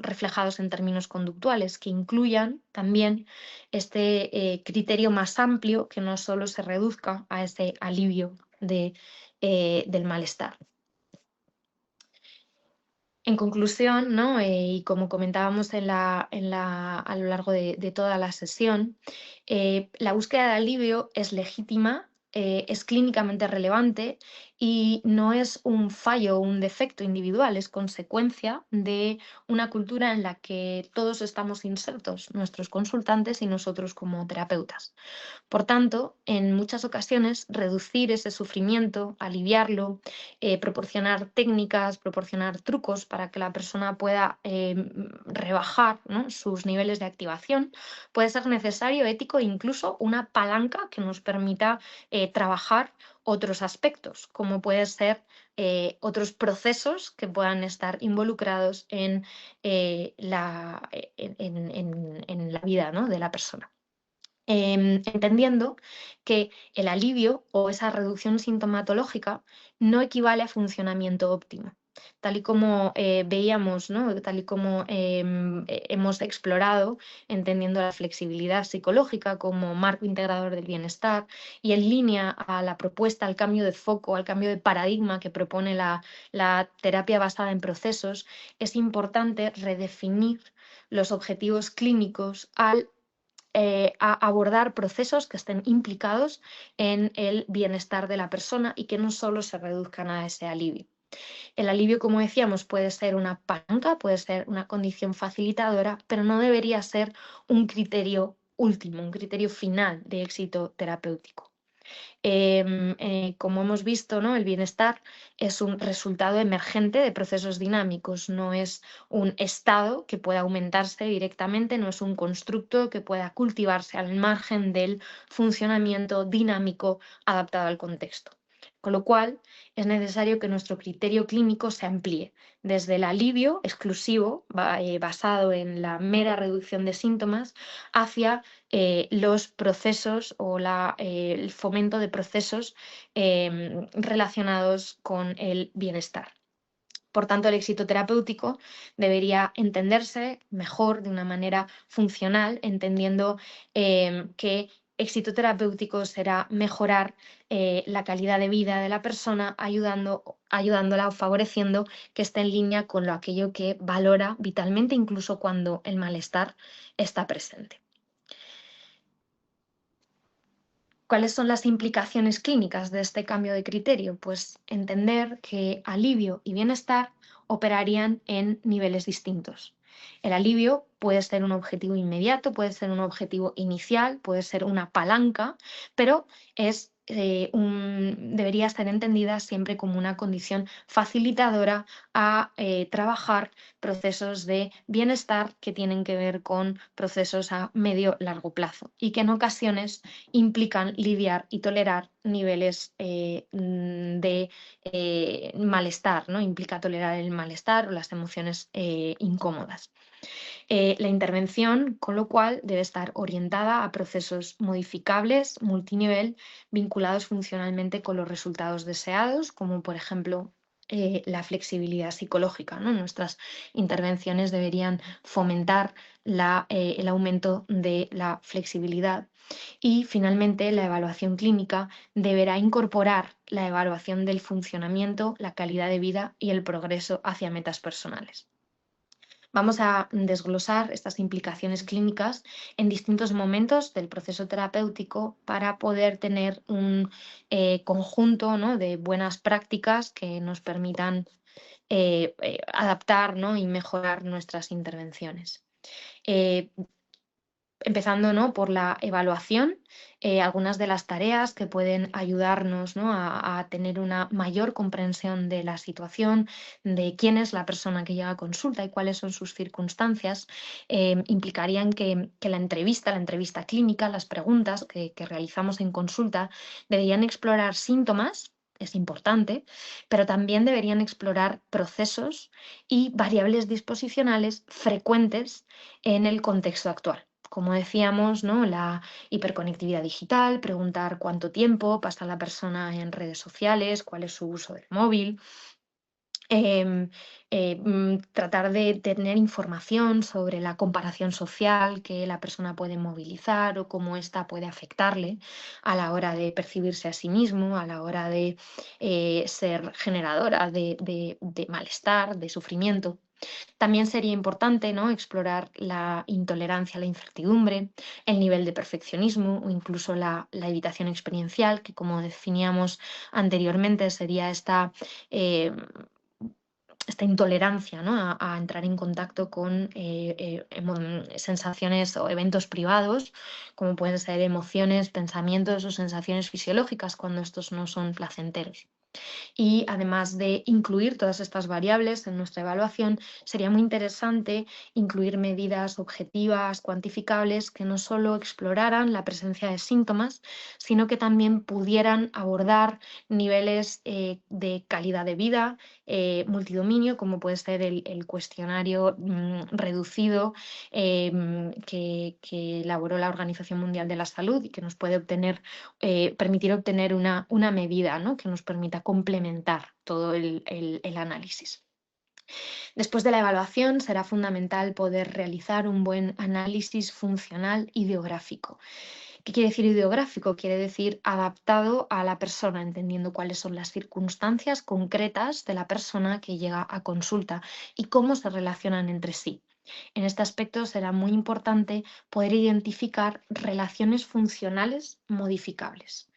reflejados en términos conductuales, que incluyan también este criterio más amplio, que no solo se reduzca a ese alivio del malestar. En conclusión, ¿no? Y como comentábamos a lo largo de toda la sesión, la búsqueda de alivio es legítima, es clínicamente relevante y no es un fallo o un defecto individual, es consecuencia de una cultura en la que todos estamos insertos, nuestros consultantes y nosotros como terapeutas. Por tanto, en muchas ocasiones, reducir ese sufrimiento, aliviarlo, proporcionar técnicas, proporcionar trucos para que la persona pueda rebajar, ¿no?, sus niveles de activación, puede ser necesario, ético e incluso una palanca que nos permita trabajar otros aspectos, como pueden ser otros procesos que puedan estar involucrados en la vida, ¿no?, de la persona. Entendiendo que el alivio o esa reducción sintomatológica no equivale a funcionamiento óptimo. Tal y como veíamos, ¿no?, tal y como hemos explorado, entendiendo la flexibilidad psicológica como marco integrador del bienestar y en línea a la propuesta, al cambio de foco, al cambio de paradigma que propone la terapia basada en procesos, es importante redefinir los objetivos clínicos al a abordar procesos que estén implicados en el bienestar de la persona y que no solo se reduzcan a ese alivio. El alivio, como decíamos, puede ser una palanca, puede ser una condición facilitadora, pero no debería ser un criterio último, un criterio final de éxito terapéutico. Como hemos visto, ¿no? El bienestar es un resultado emergente de procesos dinámicos, no es un estado que pueda aumentarse directamente, no es un constructo que pueda cultivarse al margen del funcionamiento dinámico adaptado al contexto. Con lo cual, es necesario que nuestro criterio clínico se amplíe desde el alivio exclusivo, basado en la mera reducción de síntomas, hacia los procesos o el fomento de procesos relacionados con el bienestar. Por tanto, el éxito terapéutico debería entenderse mejor de una manera funcional, entendiendo que éxito terapéutico será mejorar la calidad de vida de la persona, ayudándola o favoreciendo que esté en línea con aquello que valora vitalmente, incluso cuando el malestar está presente. ¿Cuáles son las implicaciones clínicas de este cambio de criterio? Pues entender que alivio y bienestar operarían en niveles distintos. El alivio puede ser un objetivo inmediato, puede ser un objetivo inicial, puede ser una palanca, pero debería ser entendida siempre como una condición facilitadora a trabajar procesos de bienestar que tienen que ver con procesos a medio largo plazo y que en ocasiones implican lidiar y tolerar niveles de malestar, ¿no? Implica tolerar el malestar o las emociones incómodas. La intervención, con lo cual, debe estar orientada a procesos modificables, multinivel, vinculados funcionalmente con los resultados deseados, como por ejemplo la flexibilidad psicológica, ¿no? Nuestras intervenciones deberían fomentar el aumento de la flexibilidad. Y finalmente, la evaluación clínica deberá incorporar la evaluación del funcionamiento, la calidad de vida y el progreso hacia metas personales. Vamos a desglosar estas implicaciones clínicas en distintos momentos del proceso terapéutico para poder tener un conjunto, ¿no?, de buenas prácticas que nos permitan adaptar, ¿no?, y mejorar nuestras intervenciones. Eh, Empezando, ¿no?, por la evaluación, algunas de las tareas que pueden ayudarnos, ¿no?, a tener una mayor comprensión de la situación, de quién es la persona que llega a consulta y cuáles son sus circunstancias, implicarían que la entrevista clínica, las preguntas que realizamos en consulta, deberían explorar síntomas. Es importante, pero también deberían explorar procesos y variables disposicionales frecuentes en el contexto actual. Como decíamos, ¿no?, la hiperconectividad digital, preguntar cuánto tiempo pasa la persona en redes sociales, cuál es su uso del móvil, tratar de tener información sobre la comparación social que la persona puede movilizar o cómo ésta puede afectarle a la hora de percibirse a sí mismo, a la hora de ser generadora de malestar, de sufrimiento. También sería importante, ¿no?, explorar la intolerancia a la incertidumbre, el nivel de perfeccionismo o incluso la evitación experiencial, que como definíamos anteriormente sería eh, esta intolerancia, ¿no?, a entrar en contacto con sensaciones o eventos privados, como pueden ser emociones, pensamientos o sensaciones fisiológicas cuando estos no son placenteros. Y además de incluir todas estas variables en nuestra evaluación, sería muy interesante incluir medidas objetivas, cuantificables, que no solo exploraran la presencia de síntomas, sino que también pudieran abordar niveles de calidad de vida, multidominio, como puede ser el cuestionario reducido que elaboró la Organización Mundial de la Salud y que nos puede permitir obtener una medida, ¿no?, que nos permita complementar todo el análisis. Después de la evaluación, será fundamental poder realizar un buen análisis funcional ideográfico. ¿Qué quiere decir ideográfico? Quiere decir adaptado a la persona, entendiendo cuáles son las circunstancias concretas de la persona que llega a consulta y cómo se relacionan entre sí. En este aspecto será muy importante poder identificar relaciones funcionales modificables.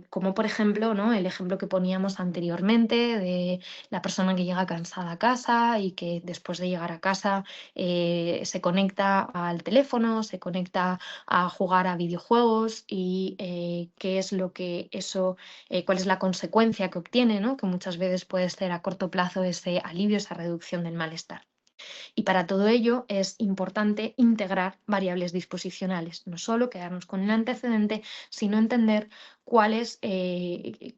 como por ejemplo, ¿no? El ejemplo que poníamos anteriormente de la persona que llega cansada a casa y que después de llegar a casa se conecta al teléfono, se conecta a jugar a videojuegos y qué es lo que eso, cuál es la consecuencia que obtiene, ¿no? Que muchas veces puede ser a corto plazo ese alivio, esa reducción del malestar. Y para todo ello es importante integrar variables disposicionales, no solo quedarnos con el antecedente, sino entender cuáles, qué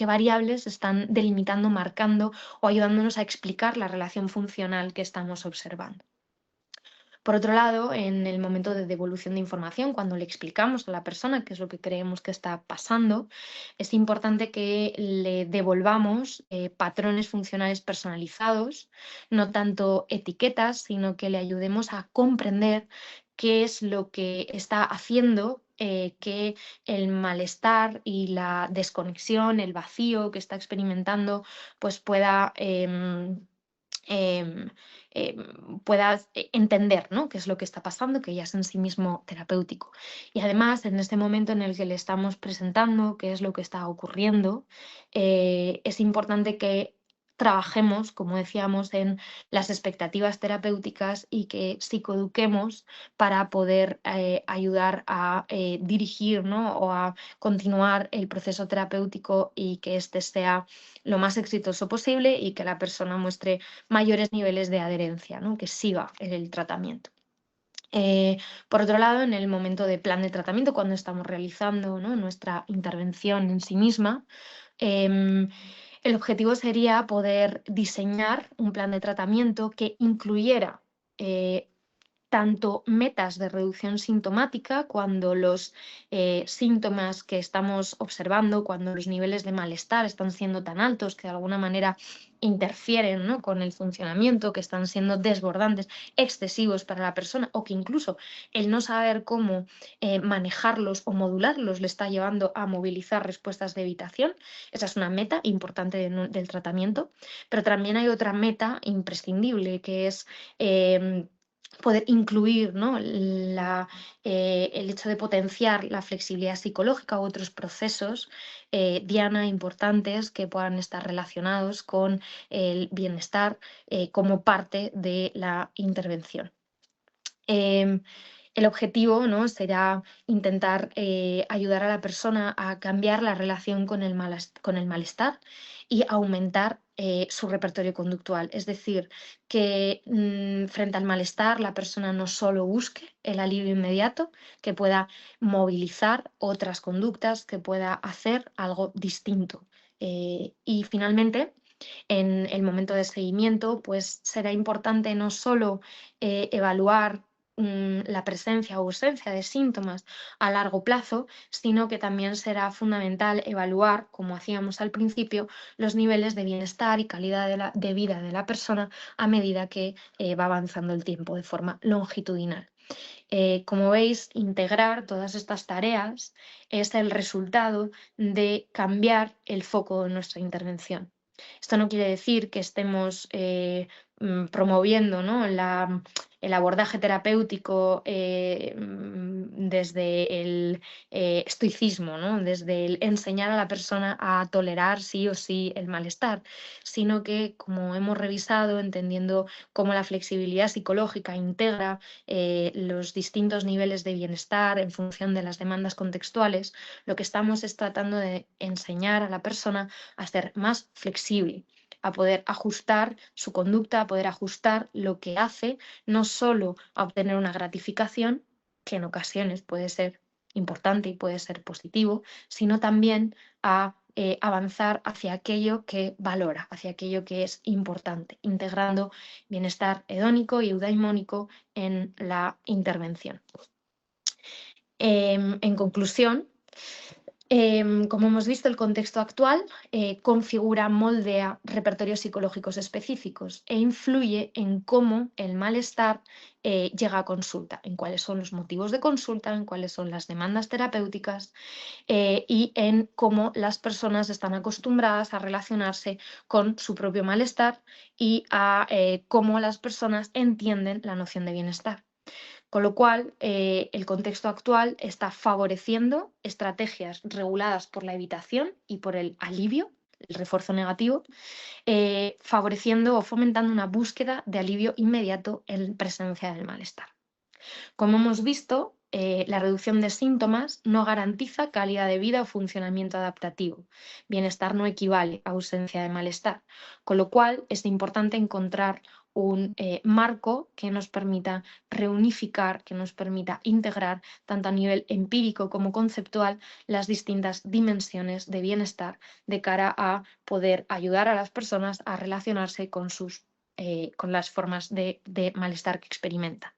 variables están delimitando, marcando o ayudándonos a explicar la relación funcional que estamos observando. Por otro lado, en el momento de devolución de información, cuando le explicamos a la persona qué es lo que creemos que está pasando, es importante que le devolvamos patrones funcionales personalizados, no tanto etiquetas, sino que le ayudemos a comprender qué es lo que está haciendo que el malestar y la desconexión, el vacío que está experimentando, pues pueda em, puedas entender, ¿no? Qué es lo que está pasando, que ya es en sí mismo terapéutico. Y además, en este momento en el que le estamos presentando qué es lo que está ocurriendo, es importante que trabajemos, como decíamos, en las expectativas terapéuticas y que psicoeduquemos para poder ayudar a dirigir, ¿no? O a continuar el proceso terapéutico y que éste sea lo más exitoso posible y que la persona muestre mayores niveles de adherencia, ¿no? Que siga el tratamiento. Por otro lado, en el momento de plan de tratamiento, cuando estamos realizando, ¿no? Nuestra intervención en sí misma, em, el objetivo sería poder diseñar un plan de tratamiento que incluyera tanto metas de reducción sintomática, cuando los síntomas que estamos observando, cuando los niveles de malestar están siendo tan altos que de alguna manera interfieren, ¿no? Con el funcionamiento, que están siendo desbordantes, excesivos para la persona, o que incluso el no saber cómo manejarlos o modularlos le está llevando a movilizar respuestas de evitación. Esa es una meta importante del tratamiento, pero también hay otra meta imprescindible, que es poder incluir, ¿no? El hecho de potenciar la flexibilidad psicológica u otros procesos, Diana, importantes que puedan estar relacionados con el bienestar como parte de la intervención. Em, el objetivo, ¿no? Será intentar ayudar a la persona a cambiar la relación con con el malestar y aumentar su repertorio conductual. Es decir, que frente al malestar la persona no solo busque el alivio inmediato, que pueda movilizar otras conductas, que pueda hacer algo distinto. Y finalmente, en el momento de seguimiento, pues será importante no solo evaluar la presencia o ausencia de síntomas a largo plazo, sino que también será fundamental evaluar, como hacíamos al principio, los niveles de bienestar y calidad de vida de la persona a medida que va avanzando el tiempo de forma longitudinal. Como veis, integrar todas estas tareas es el resultado de cambiar el foco de nuestra intervención. Esto no quiere decir que estemos promoviendo, ¿no? El abordaje terapéutico desde el estoicismo, ¿no? Desde el enseñar a la persona a tolerar sí o sí el malestar, sino que, como hemos revisado, entendiendo cómo la flexibilidad psicológica integra los distintos niveles de bienestar en función de las demandas contextuales, lo que estamos es tratando de enseñar a la persona a ser más flexible, a poder ajustar su conducta, a poder ajustar lo que hace, no solo a obtener una gratificación, que en ocasiones puede ser importante y puede ser positivo, sino también a avanzar hacia aquello que valora, hacia aquello que es importante, integrando bienestar hedónico y eudaimónico en la intervención. En conclusión, como hemos visto, el contexto actual configura, moldea repertorios psicológicos específicos e influye en cómo el malestar llega a consulta, en cuáles son los motivos de consulta, en cuáles son las demandas terapéuticas y en cómo las personas están acostumbradas a relacionarse con su propio malestar y a cómo las personas entienden la noción de bienestar. Con lo cual, el contexto actual está favoreciendo estrategias reguladas por la evitación y por el alivio, el refuerzo negativo, favoreciendo o fomentando una búsqueda de alivio inmediato en presencia del malestar. Como hemos visto, la reducción de síntomas no garantiza calidad de vida o funcionamiento adaptativo. Bienestar no equivale a ausencia de malestar, con lo cual es importante encontrar un marco que nos permita reunificar, que nos permita integrar, tanto a nivel empírico como conceptual, las distintas dimensiones de bienestar de cara a poder ayudar a las personas a relacionarse con las formas de malestar que experimentan.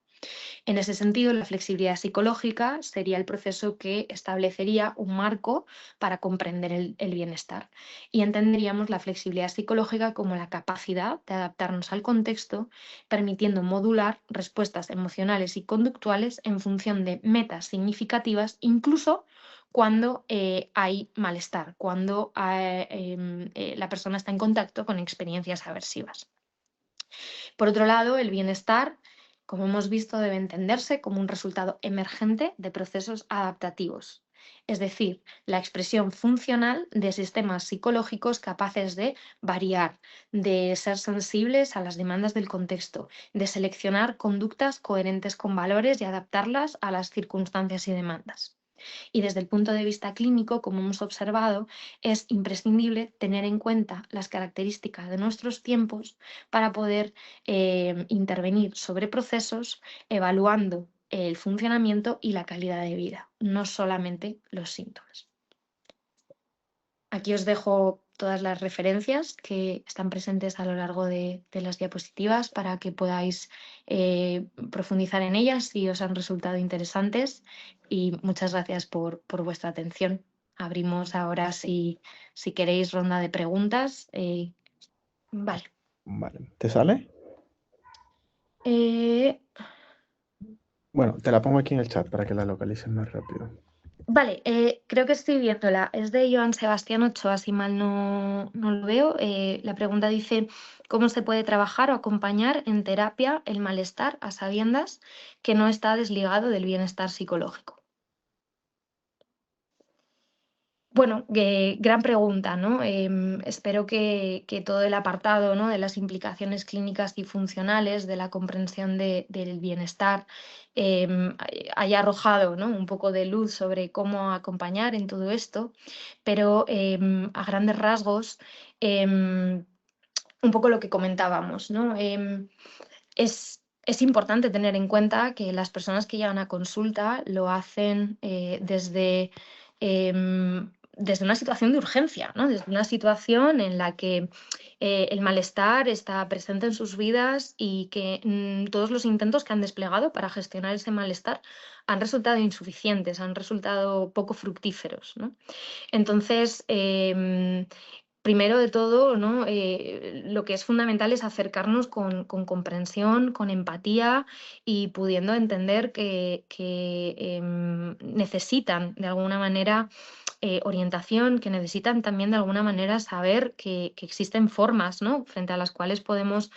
En ese sentido, la flexibilidad psicológica sería el proceso que establecería un marco para comprender el bienestar y entenderíamos la flexibilidad psicológica como la capacidad de adaptarnos al contexto, permitiendo modular respuestas emocionales y conductuales en función de metas significativas, incluso cuando hay malestar, cuando la persona está en contacto con experiencias aversivas. Por otro lado, el bienestar, como hemos visto, debe entenderse como un resultado emergente de procesos adaptativos, es decir, la expresión funcional de sistemas psicológicos capaces de variar, de ser sensibles a las demandas del contexto, de seleccionar conductas coherentes con valores y adaptarlas a las circunstancias y demandas. Y desde el punto de vista clínico, como hemos observado, es imprescindible tener en cuenta las características de nuestros tiempos para poder intervenir sobre procesos evaluando el funcionamiento y la calidad de vida, no solamente los síntomas. Aquí os dejo todas las referencias que están presentes a lo largo de las diapositivas para que podáis profundizar en ellas si os han resultado interesantes y muchas gracias por vuestra atención. Abrimos ahora si queréis ronda de preguntas. Vale. Vale, ¿te sale? Eh, Bueno, te la pongo aquí en el chat para que la localices más rápido. Vale, creo que estoy viéndola. Es de Joan Sebastián Ochoa, si mal no lo veo. La pregunta dice, ¿cómo se puede trabajar o acompañar en terapia el malestar a sabiendas que no está desligado del bienestar psicológico? Bueno, gran pregunta, ¿no? Espero que todo el apartado, ¿no?, de las implicaciones clínicas y funcionales, de la comprensión del bienestar, haya arrojado, ¿no?, un poco de luz sobre cómo acompañar en todo esto, pero a grandes rasgos, un poco lo que comentábamos, ¿no? Es importante tener en cuenta que las personas que llegan a consulta lo hacen desde una situación de urgencia, ¿no? Desde una situación en la que el malestar está presente en sus vidas y que todos los intentos que han desplegado para gestionar ese malestar han resultado insuficientes, han resultado poco fructíferos, ¿no? Entonces, primero de todo, ¿no?, lo que es fundamental es acercarnos con comprensión, con empatía y pudiendo entender que necesitan de alguna manera orientación, que necesitan también de alguna manera saber que existen formas, ¿no?, frente a las cuales podemos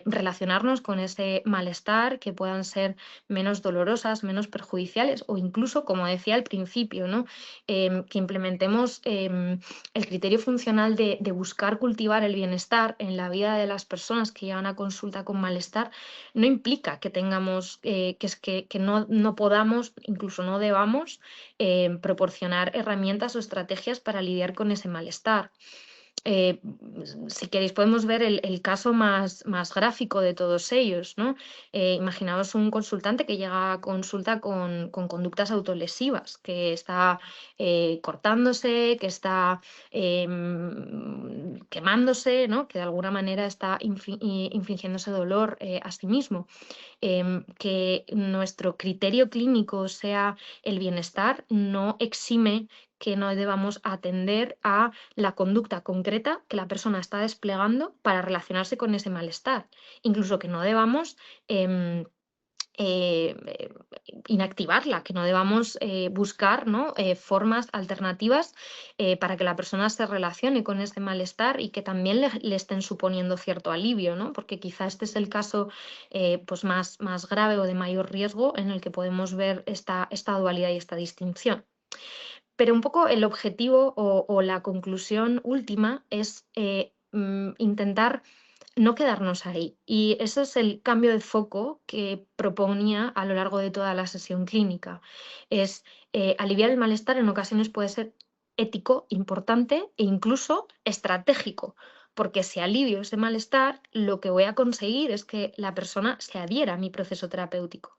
relacionarnos con ese malestar, que puedan ser menos dolorosas, menos perjudiciales o incluso, como decía al principio, ¿no?, que implementemos el criterio funcional de buscar cultivar el bienestar en la vida de las personas que llegan a consulta con malestar, no implica que tengamos, que no podamos, incluso no debamos, proporcionar herramientas o estrategias para lidiar con ese malestar. Eh, si queréis podemos ver el caso más gráfico de todos ellos, ¿no? Imaginaos un consultante que llega a consulta con conductas autolesivas, que está cortándose, que está quemándose, ¿no?, que de alguna manera está infligiéndose dolor a sí mismo. Que nuestro criterio clínico sea el bienestar no exime que no debamos atender a la conducta concreta que la persona está desplegando para relacionarse con ese malestar. Incluso que no debamos eh, eh, inactivarla, que no debamos buscar, ¿no? Formas alternativas para que la persona se relacione con ese malestar y que también le estén suponiendo cierto alivio, ¿no? Porque quizá este es el caso pues más grave o de mayor riesgo en el que podemos ver esta dualidad y esta distinción. Pero un poco el objetivo o la conclusión última es intentar no quedarnos ahí. Y ese es el cambio de foco que proponía a lo largo de toda la sesión clínica. Es aliviar el malestar en ocasiones puede ser ético, importante e incluso estratégico. Porque si alivio ese malestar, lo que voy a conseguir es que la persona se adhiera a mi proceso terapéutico.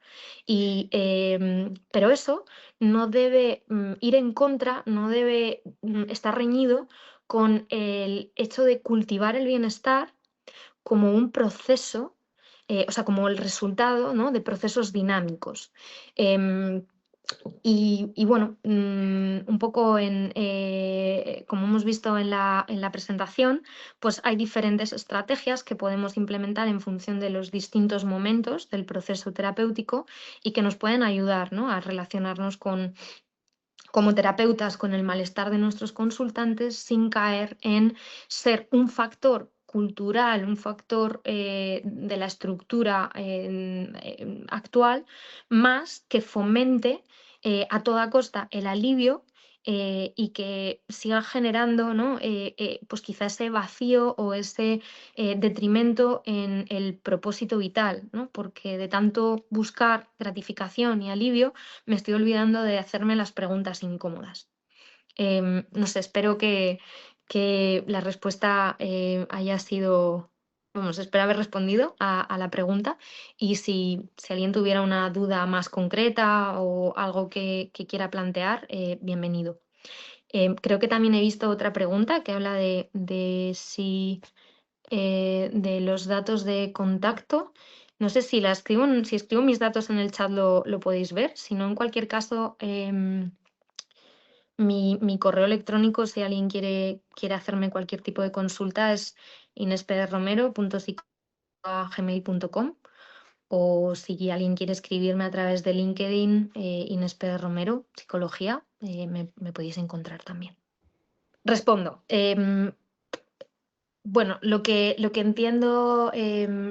Pero eso no debe ir en contra, no debe estar reñido con el hecho de cultivar el bienestar como un proceso, o sea, como el resultado, ¿no? De procesos dinámicos. Em, y bueno, un poco como hemos visto en la presentación, pues hay diferentes estrategias que podemos implementar en función de los distintos momentos del proceso terapéutico y que nos pueden ayudar, ¿no? A relacionarnos como terapeutas con el malestar de nuestros consultantes sin caer en ser un factor cultural, un factor de la estructura actual, más que fomente a toda costa el alivio y que siga generando, ¿no? Pues quizá ese vacío o ese detrimento en el propósito vital, ¿no? Porque de tanto buscar gratificación y alivio, me estoy olvidando de hacerme las preguntas incómodas. No sé, espero que la respuesta haya sido, vamos, espero haber respondido a la pregunta y si alguien tuviera una duda más concreta o algo que quiera plantear, bienvenido. Creo que también he visto otra pregunta que habla de si de los datos de contacto. No sé si si escribo mis datos en el chat lo podéis ver. Si no, en cualquier caso, mi correo electrónico, si alguien quiere hacerme cualquier tipo de consulta, es inesperromero.psico@gmail.com o si alguien quiere escribirme a través de LinkedIn, Inés Pérez Romero, psicología, me podéis encontrar también. Respondo. Bueno, lo que entiendo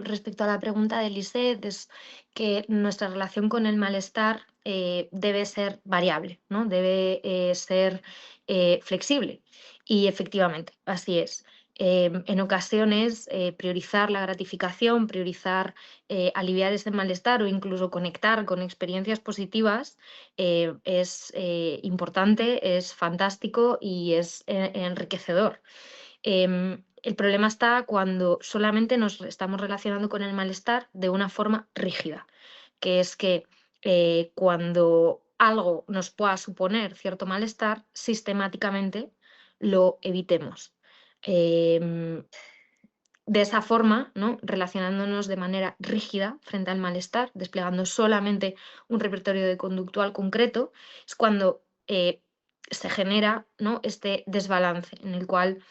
respecto a la pregunta de Lisette es que nuestra relación con el malestar debe ser variable, ¿no? Debe ser flexible. Y efectivamente, así es. En ocasiones, priorizar la gratificación, priorizar aliviar ese malestar o incluso conectar con experiencias positivas es importante, es fantástico y es enriquecedor. El problema está cuando solamente nos estamos relacionando con el malestar de una forma rígida, que es que cuando algo nos pueda suponer cierto malestar, sistemáticamente lo evitemos. Em, de esa forma, ¿no? Relacionándonos de manera rígida frente al malestar, desplegando solamente un repertorio de conductual concreto, es cuando se genera, ¿no? Este desbalance en el cual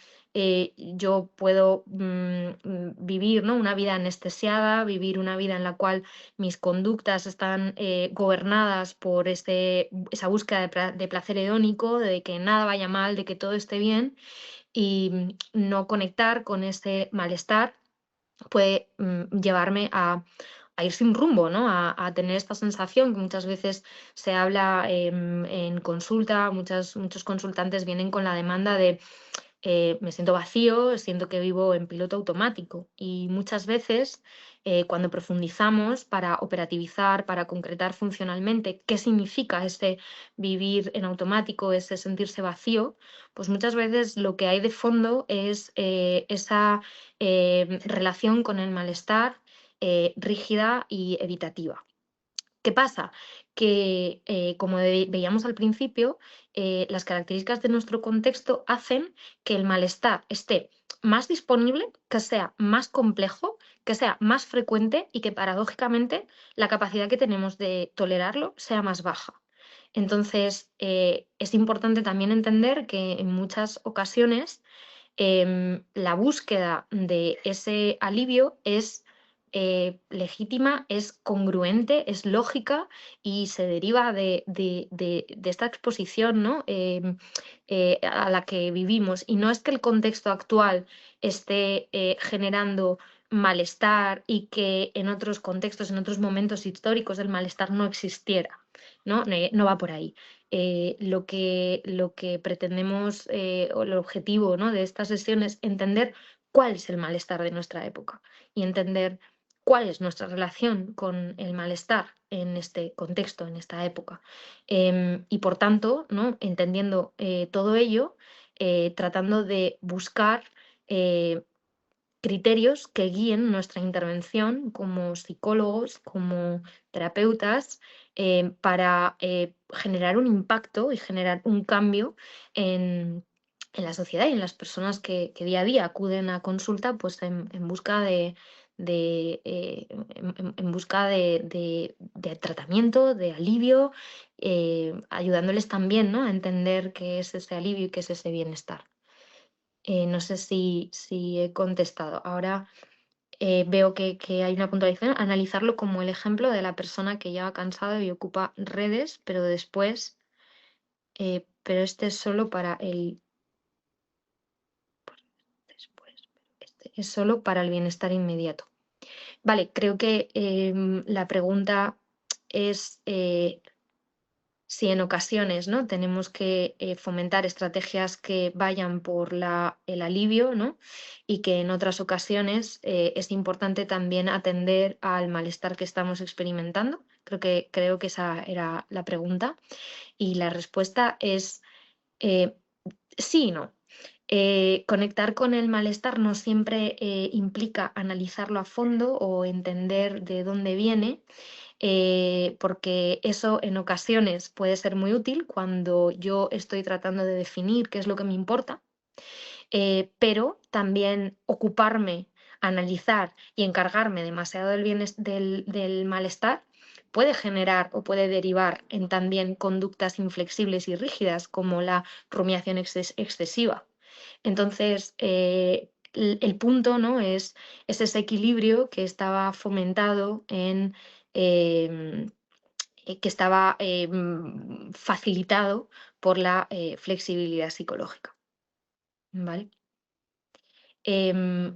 yo puedo vivir, ¿no? Una vida anestesiada, vivir una vida en la cual mis conductas están gobernadas por esa búsqueda de placer hedónico, de que nada vaya mal, de que todo esté bien y no conectar con ese malestar puede llevarme a ir sin rumbo, ¿no? A tener esta sensación que muchas veces se habla en consulta, muchos consultantes vienen con la demanda de me siento vacío, siento que vivo en piloto automático y muchas veces cuando profundizamos para operativizar, para concretar funcionalmente qué significa ese vivir en automático, ese sentirse vacío, pues muchas veces lo que hay de fondo es esa relación con el malestar rígida y evitativa. ¿Qué pasa? Que, como veíamos al principio, las características de nuestro contexto hacen que el malestar esté más disponible, que sea más complejo, que sea más frecuente y que paradójicamente la capacidad que tenemos de tolerarlo sea más baja. Entonces, es importante también entender que en muchas ocasiones la búsqueda de ese alivio es legítima, es congruente, es lógica y se deriva de esta exposición, ¿no? A la que vivimos. Y no es que el contexto actual esté generando malestar y que en otros contextos, en otros momentos históricos, el malestar no existiera, ¿no? No va por ahí. Lo que pretendemos, o el objetivo, ¿no?, de esta sesión es entender cuál es el malestar de nuestra época y entender cuál es nuestra relación con el malestar en este contexto, en esta época. Y por tanto, ¿no?, entendiendo todo ello, tratando de buscar eh, criterios que guíen nuestra intervención como psicólogos, como terapeutas, para generar un impacto y generar un cambio en la sociedad y en las personas que día a día acuden a consulta, pues en busca en busca de tratamiento, de alivio, ayudándoles también, ¿no?, a entender qué es ese alivio y qué es ese bienestar. No sé si he contestado. Ahora veo que hay una puntualización, analizarlo como el ejemplo de la persona que llega cansado y ocupa redes, pero después, pero este es solo para el después, este es solo para el bienestar inmediato. Vale, creo que la pregunta es si en ocasiones, ¿no?, tenemos que fomentar estrategias que vayan por el alivio, ¿no?, y que en otras ocasiones es importante también atender al malestar que estamos experimentando. Creo que esa era la pregunta. Y la respuesta es eh, sí y no. Conectar con el malestar no siempre implica analizarlo a fondo o entender de dónde viene, porque eso en ocasiones puede ser muy útil cuando yo estoy tratando de definir qué es lo que me importa, pero también ocuparme, analizar y encargarme demasiado del malestar puede generar o puede derivar en también conductas inflexibles y rígidas como la rumiación excesiva. Entonces, el punto, ¿no?, es ese equilibrio que estaba fomentado em, que estaba facilitado por la flexibilidad psicológica. ¿Vale?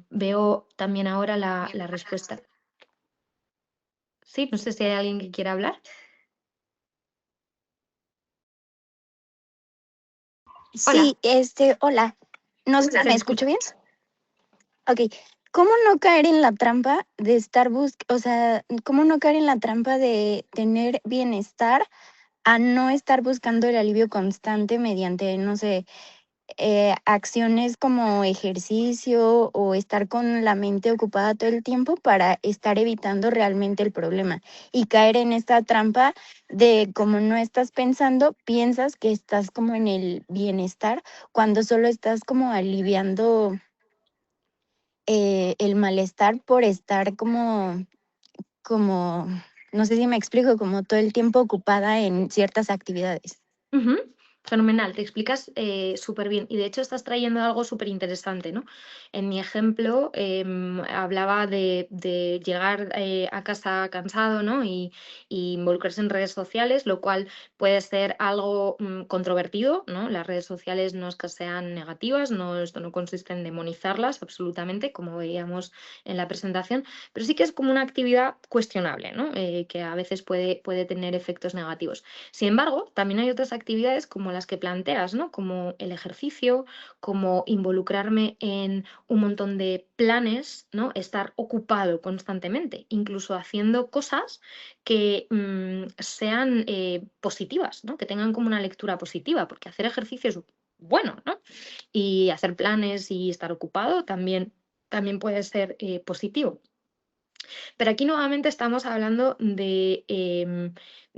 Veo también ahora la respuesta. Sí, no sé si hay alguien que quiera hablar. Hola. Sí, hola. No sé si Se me te escucho escucha. bien. Ok. ¿Cómo no caer en la trampa de estar cómo no caer en la trampa de tener bienestar a no estar buscando el alivio constante mediante, no sé, acciones como ejercicio o estar con la mente ocupada todo el tiempo para estar evitando realmente el problema y caer en esta trampa de como no estás pensando, piensas que estás como en el bienestar cuando solo estás como aliviando el malestar por estar como, no sé si me explico, como todo el tiempo ocupada en ciertas actividades. Ujú. Fenomenal, te explicas súper bien y de hecho estás trayendo algo súper interesante, ¿no? En mi ejemplo hablaba de llegar a casa cansado, ¿no? Y involucrarse en redes sociales, lo cual puede ser algo controvertido, ¿no? Las redes sociales no es que sean negativas, no, esto no consiste en demonizarlas absolutamente, como veíamos en la presentación, pero sí que es como una actividad cuestionable, ¿no? Que a veces puede tener efectos negativos. Sin embargo, también hay otras actividades como las que planteas, ¿no? Como el ejercicio, como involucrarme en un montón de planes, ¿no? Estar ocupado constantemente, incluso haciendo cosas que sean positivas, ¿no? Que tengan como una lectura positiva, porque hacer ejercicio es bueno, ¿no? Y hacer planes y estar ocupado también puede ser positivo. Pero aquí nuevamente estamos hablando de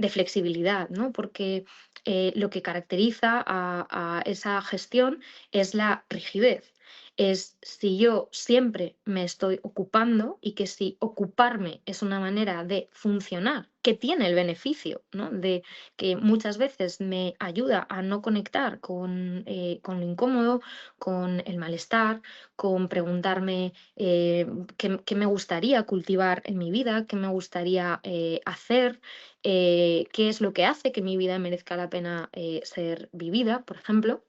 flexibilidad, ¿no? Porque lo que caracteriza a esa gestión es la rigidez. es si yo siempre me estoy ocupando y que si ocuparme es una manera de funcionar, que tiene el beneficio, ¿no? De que muchas veces me ayuda a no conectar con lo incómodo, con el malestar, con preguntarme qué me gustaría cultivar en mi vida, qué me gustaría hacer, qué es lo que hace que mi vida merezca la pena ser vivida, por ejemplo.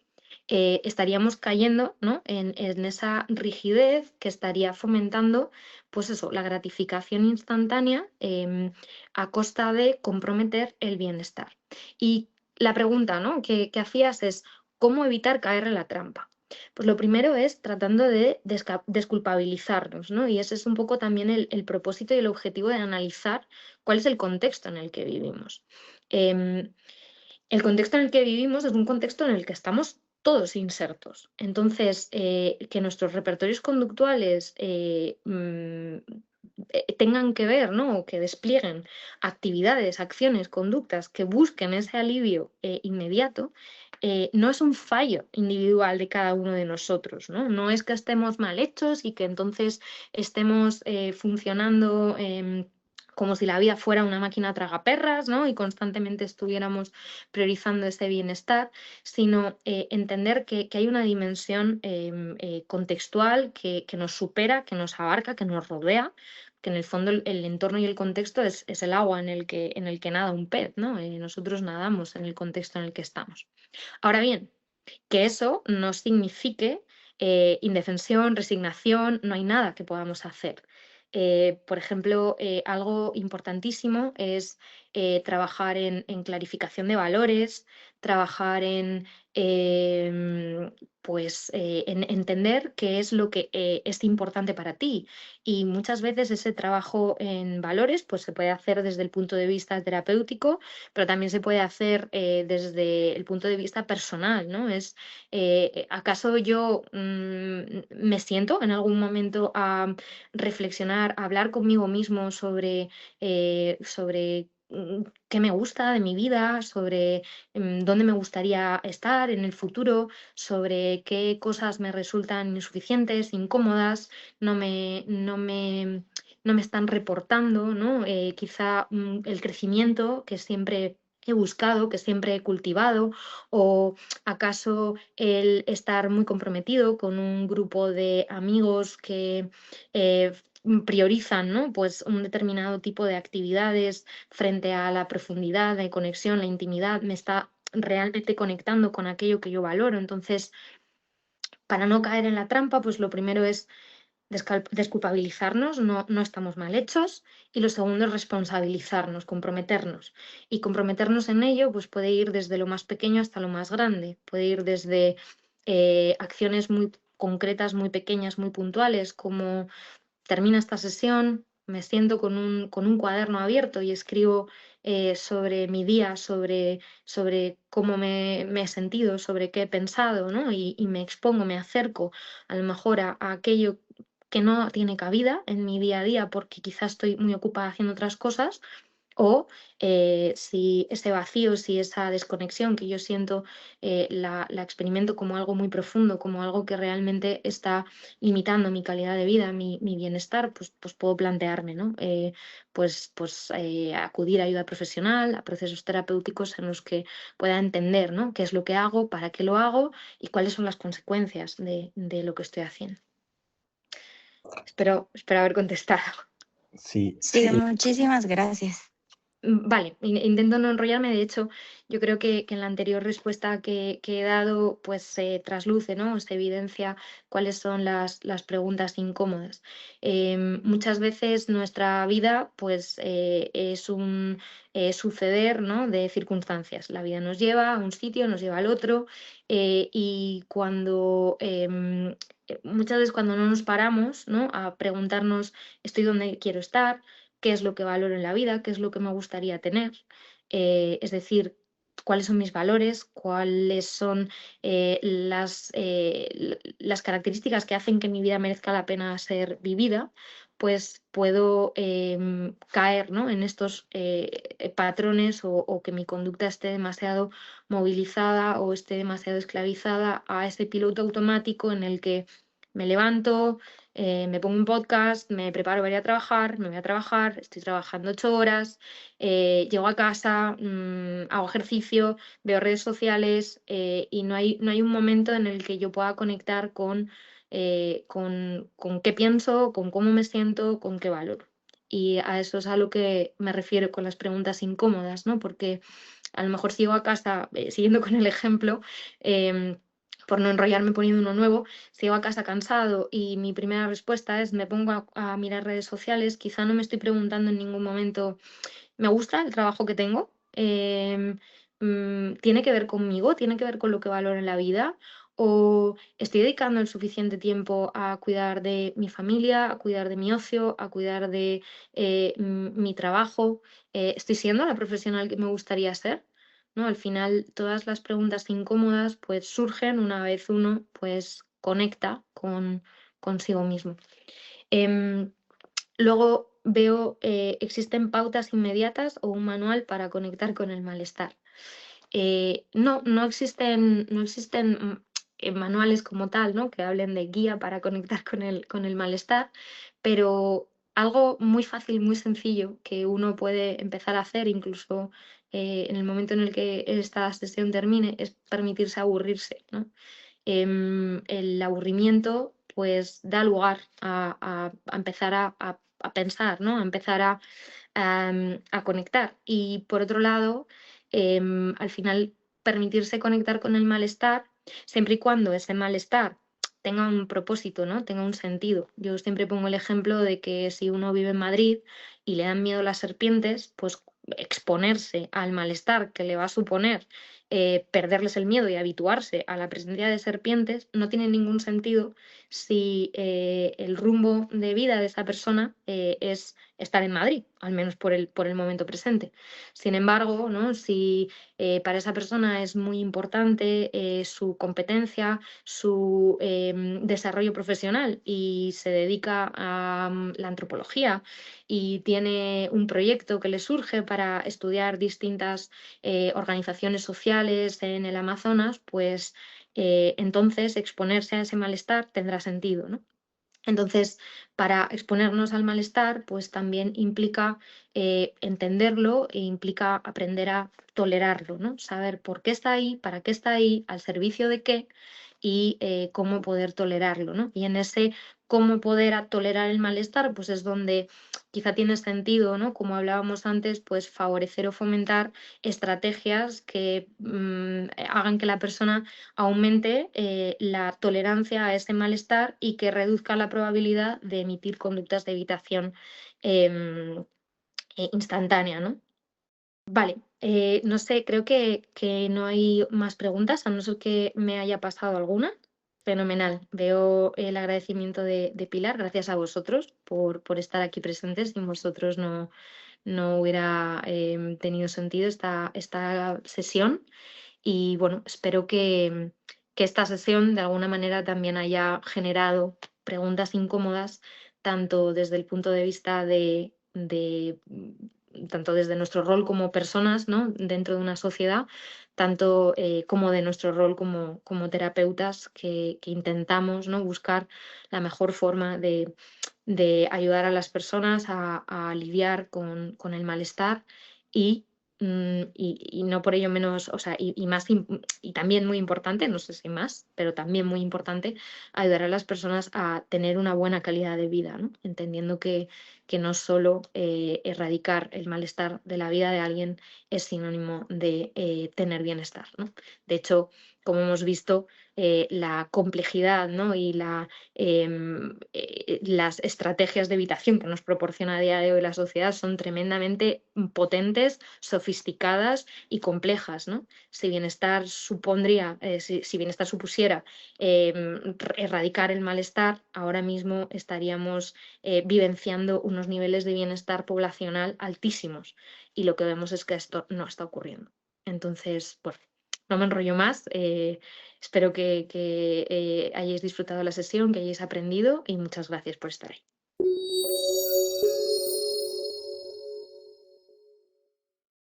Estaríamos cayendo, ¿no? en esa rigidez que estaría fomentando, pues eso, la gratificación instantánea a costa de comprometer el bienestar. Y la pregunta, ¿no? que hacías es, ¿cómo evitar caer en la trampa? Pues lo primero es tratando de desculpabilizarnos, ¿no? Y ese es un poco también el propósito y el objetivo de analizar cuál es el contexto en el que vivimos. Em, el contexto en el que vivimos es un contexto en el que estamos todos insertos. Entonces, que nuestros repertorios conductuales tengan que ver, ¿no? O que desplieguen actividades, acciones, conductas que busquen ese alivio inmediato, no es un fallo individual de cada uno de nosotros, ¿no? No es que estemos mal hechos y que entonces estemos funcionando como si la vida fuera una máquina tragaperras, ¿no? Y constantemente estuviéramos priorizando ese bienestar, sino entender que hay una dimensión contextual que nos supera, que nos abarca, que nos rodea, que en el fondo el entorno y el contexto es el agua en el que nada un pez, ¿no? Nosotros nadamos en el contexto en el que estamos. Ahora bien, que eso no signifique indefensión, resignación, no hay nada que podamos hacer. Por ejemplo, algo importantísimo es trabajar en clarificación de valores, trabajar en entender qué es lo que es importante para ti. Y muchas veces ese trabajo en valores pues, se puede hacer desde el punto de vista terapéutico, pero también se puede hacer desde el punto de vista personal, ¿no? ¿Acaso yo me siento en algún momento a reflexionar, a hablar conmigo mismo sobre qué me gusta de mi vida, sobre dónde me gustaría estar en el futuro, sobre qué cosas me resultan insuficientes, incómodas, no me están reportando, ¿no? Quizá el crecimiento que siempre he buscado, que siempre he cultivado, o acaso el estar muy comprometido con un grupo de amigos que priorizan, ¿no? Pues un determinado tipo de actividades frente a la profundidad de conexión, la intimidad, me está realmente conectando con aquello que yo valoro. Entonces, para no caer en la trampa, pues lo primero es desculpabilizarnos, no estamos mal hechos. Y lo segundo es responsabilizarnos, comprometernos. Y comprometernos en ello pues puede ir desde lo más pequeño hasta lo más grande. Puede ir desde acciones muy concretas, muy pequeñas, muy puntuales, como termina esta sesión, me siento con un cuaderno abierto y escribo sobre mi día, sobre cómo me he sentido, sobre qué he pensado, ¿no? Y me expongo, me acerco a lo mejor a aquello que no tiene cabida en mi día a día porque quizás estoy muy ocupada haciendo otras cosas, o si ese vacío, si esa desconexión que yo siento, la experimento como algo muy profundo, como algo que realmente está limitando mi calidad de vida, mi bienestar, pues puedo plantearme, ¿no? Acudir a ayuda profesional, a procesos terapéuticos en los que pueda entender, ¿no? Qué es lo que hago, para qué lo hago y cuáles son las consecuencias de lo que estoy haciendo. Espero haber contestado. Sí, Sí, muchísimas gracias. Vale, intento no enrollarme. De hecho, yo creo que en la anterior respuesta que he dado, pues se trasluce, ¿no? Se evidencia cuáles son las preguntas incómodas. Muchas veces nuestra vida, pues, es un suceder, ¿no? De circunstancias. La vida nos lleva a un sitio, nos lleva al otro, y muchas veces cuando no nos paramos, ¿no? A preguntarnos, ¿estoy donde quiero estar? ¿Qué es lo que valoro en la vida? ¿Qué es lo que me gustaría tener? Es decir, cuáles son mis valores, cuáles son las características que hacen que mi vida merezca la pena ser vivida, pues puedo caer, ¿no? en estos patrones o que mi conducta esté demasiado movilizada o esté demasiado esclavizada a ese piloto automático en el que me levanto, me pongo un podcast, me preparo para ir a trabajar, me voy a trabajar, estoy trabajando 8 horas, llego a casa, hago ejercicio, veo redes sociales y no hay un momento en el que yo pueda conectar con qué pienso, con cómo me siento, con qué valoro. Y a eso es a lo que me refiero con las preguntas incómodas, ¿no? Porque a lo mejor si llego a casa, siguiendo con el ejemplo, em, por no enrollarme poniendo uno nuevo, si llego a casa cansado y mi primera respuesta es me pongo a mirar redes sociales, quizá no me estoy preguntando en ningún momento, ¿me gusta el trabajo que tengo? ¿Tiene que ver conmigo? ¿Tiene que ver con lo que valoro en la vida? ¿O estoy dedicando el suficiente tiempo a cuidar de mi familia, a cuidar de mi ocio, a cuidar de mi trabajo? ¿Estoy siendo la profesional que me gustaría ser? ¿No? Al final, todas las preguntas incómodas pues surgen una vez uno pues conecta con consigo mismo. Em, Luego veo, ¿existen pautas inmediatas o un manual para conectar con el malestar? No existen manuales como tal, ¿no? Que hablen de guía para conectar con el malestar, pero algo muy fácil, muy sencillo que uno puede empezar a hacer incluso en el momento en el que esta sesión termine es permitirse aburrirse, ¿no? El aburrimiento pues da lugar a empezar a pensar, ¿no? A empezar a conectar. Y por otro lado, al final permitirse conectar con el malestar, siempre y cuando ese malestar tenga un propósito, ¿no? Tenga un sentido. Yo siempre pongo el ejemplo de que si uno vive en Madrid y le dan miedo las serpientes, pues exponerse al malestar que le va a suponer perderles el miedo y habituarse a la presencia de serpientes no tiene ningún sentido si el rumbo de vida de esa persona es estar en Madrid, al menos por el momento presente. Sin embargo, ¿no? Si para esa persona es muy importante su competencia, su desarrollo profesional y se dedica a la antropología y tiene un proyecto que le surge para estudiar distintas organizaciones sociales en el Amazonas, pues entonces exponerse a ese malestar tendrá sentido, ¿no? Entonces, para exponernos al malestar, pues también implica entenderlo e implica aprender a tolerarlo, ¿no? Saber por qué está ahí, para qué está ahí, al servicio de qué y cómo poder tolerarlo, ¿no? Y en ese cómo poder tolerar el malestar, pues es donde quizá tiene sentido, ¿no? Como hablábamos antes, pues favorecer o fomentar estrategias que hagan que la persona aumente la tolerancia a ese malestar y que reduzca la probabilidad de emitir conductas de evitación em, instantánea, ¿no? Vale, no sé, creo que no hay más preguntas, a no ser que me haya pasado alguna. Fenomenal. Veo el agradecimiento de Pilar, gracias a vosotros por estar aquí presentes. Sin vosotros no hubiera tenido sentido esta sesión. Y bueno, espero que esta sesión de alguna manera también haya generado preguntas incómodas, tanto desde el punto de vista tanto desde nuestro rol como personas, ¿no? Dentro de una sociedad, tanto como de nuestro rol como terapeutas que intentamos, ¿no? Buscar la mejor forma de ayudar a las personas a lidiar con el malestar y y no por ello menos, o sea, y también muy importante, no sé si más, pero también muy importante, ayudar a las personas a tener una buena calidad de vida, ¿no? Entendiendo que no solo erradicar el malestar de la vida de alguien es sinónimo de tener bienestar, ¿no? De hecho, como hemos visto, la complejidad, ¿no? Y las estrategias de evitación que nos proporciona a día de hoy la sociedad son tremendamente potentes, sofisticadas y complejas, ¿no? Si bienestar si bienestar supusiera erradicar el malestar, ahora mismo estaríamos vivenciando unos niveles de bienestar poblacional altísimos y lo que vemos es que esto no está ocurriendo. Entonces, bueno, no me enrollo más. Espero que hayáis disfrutado la sesión, que hayáis aprendido y muchas gracias por estar ahí.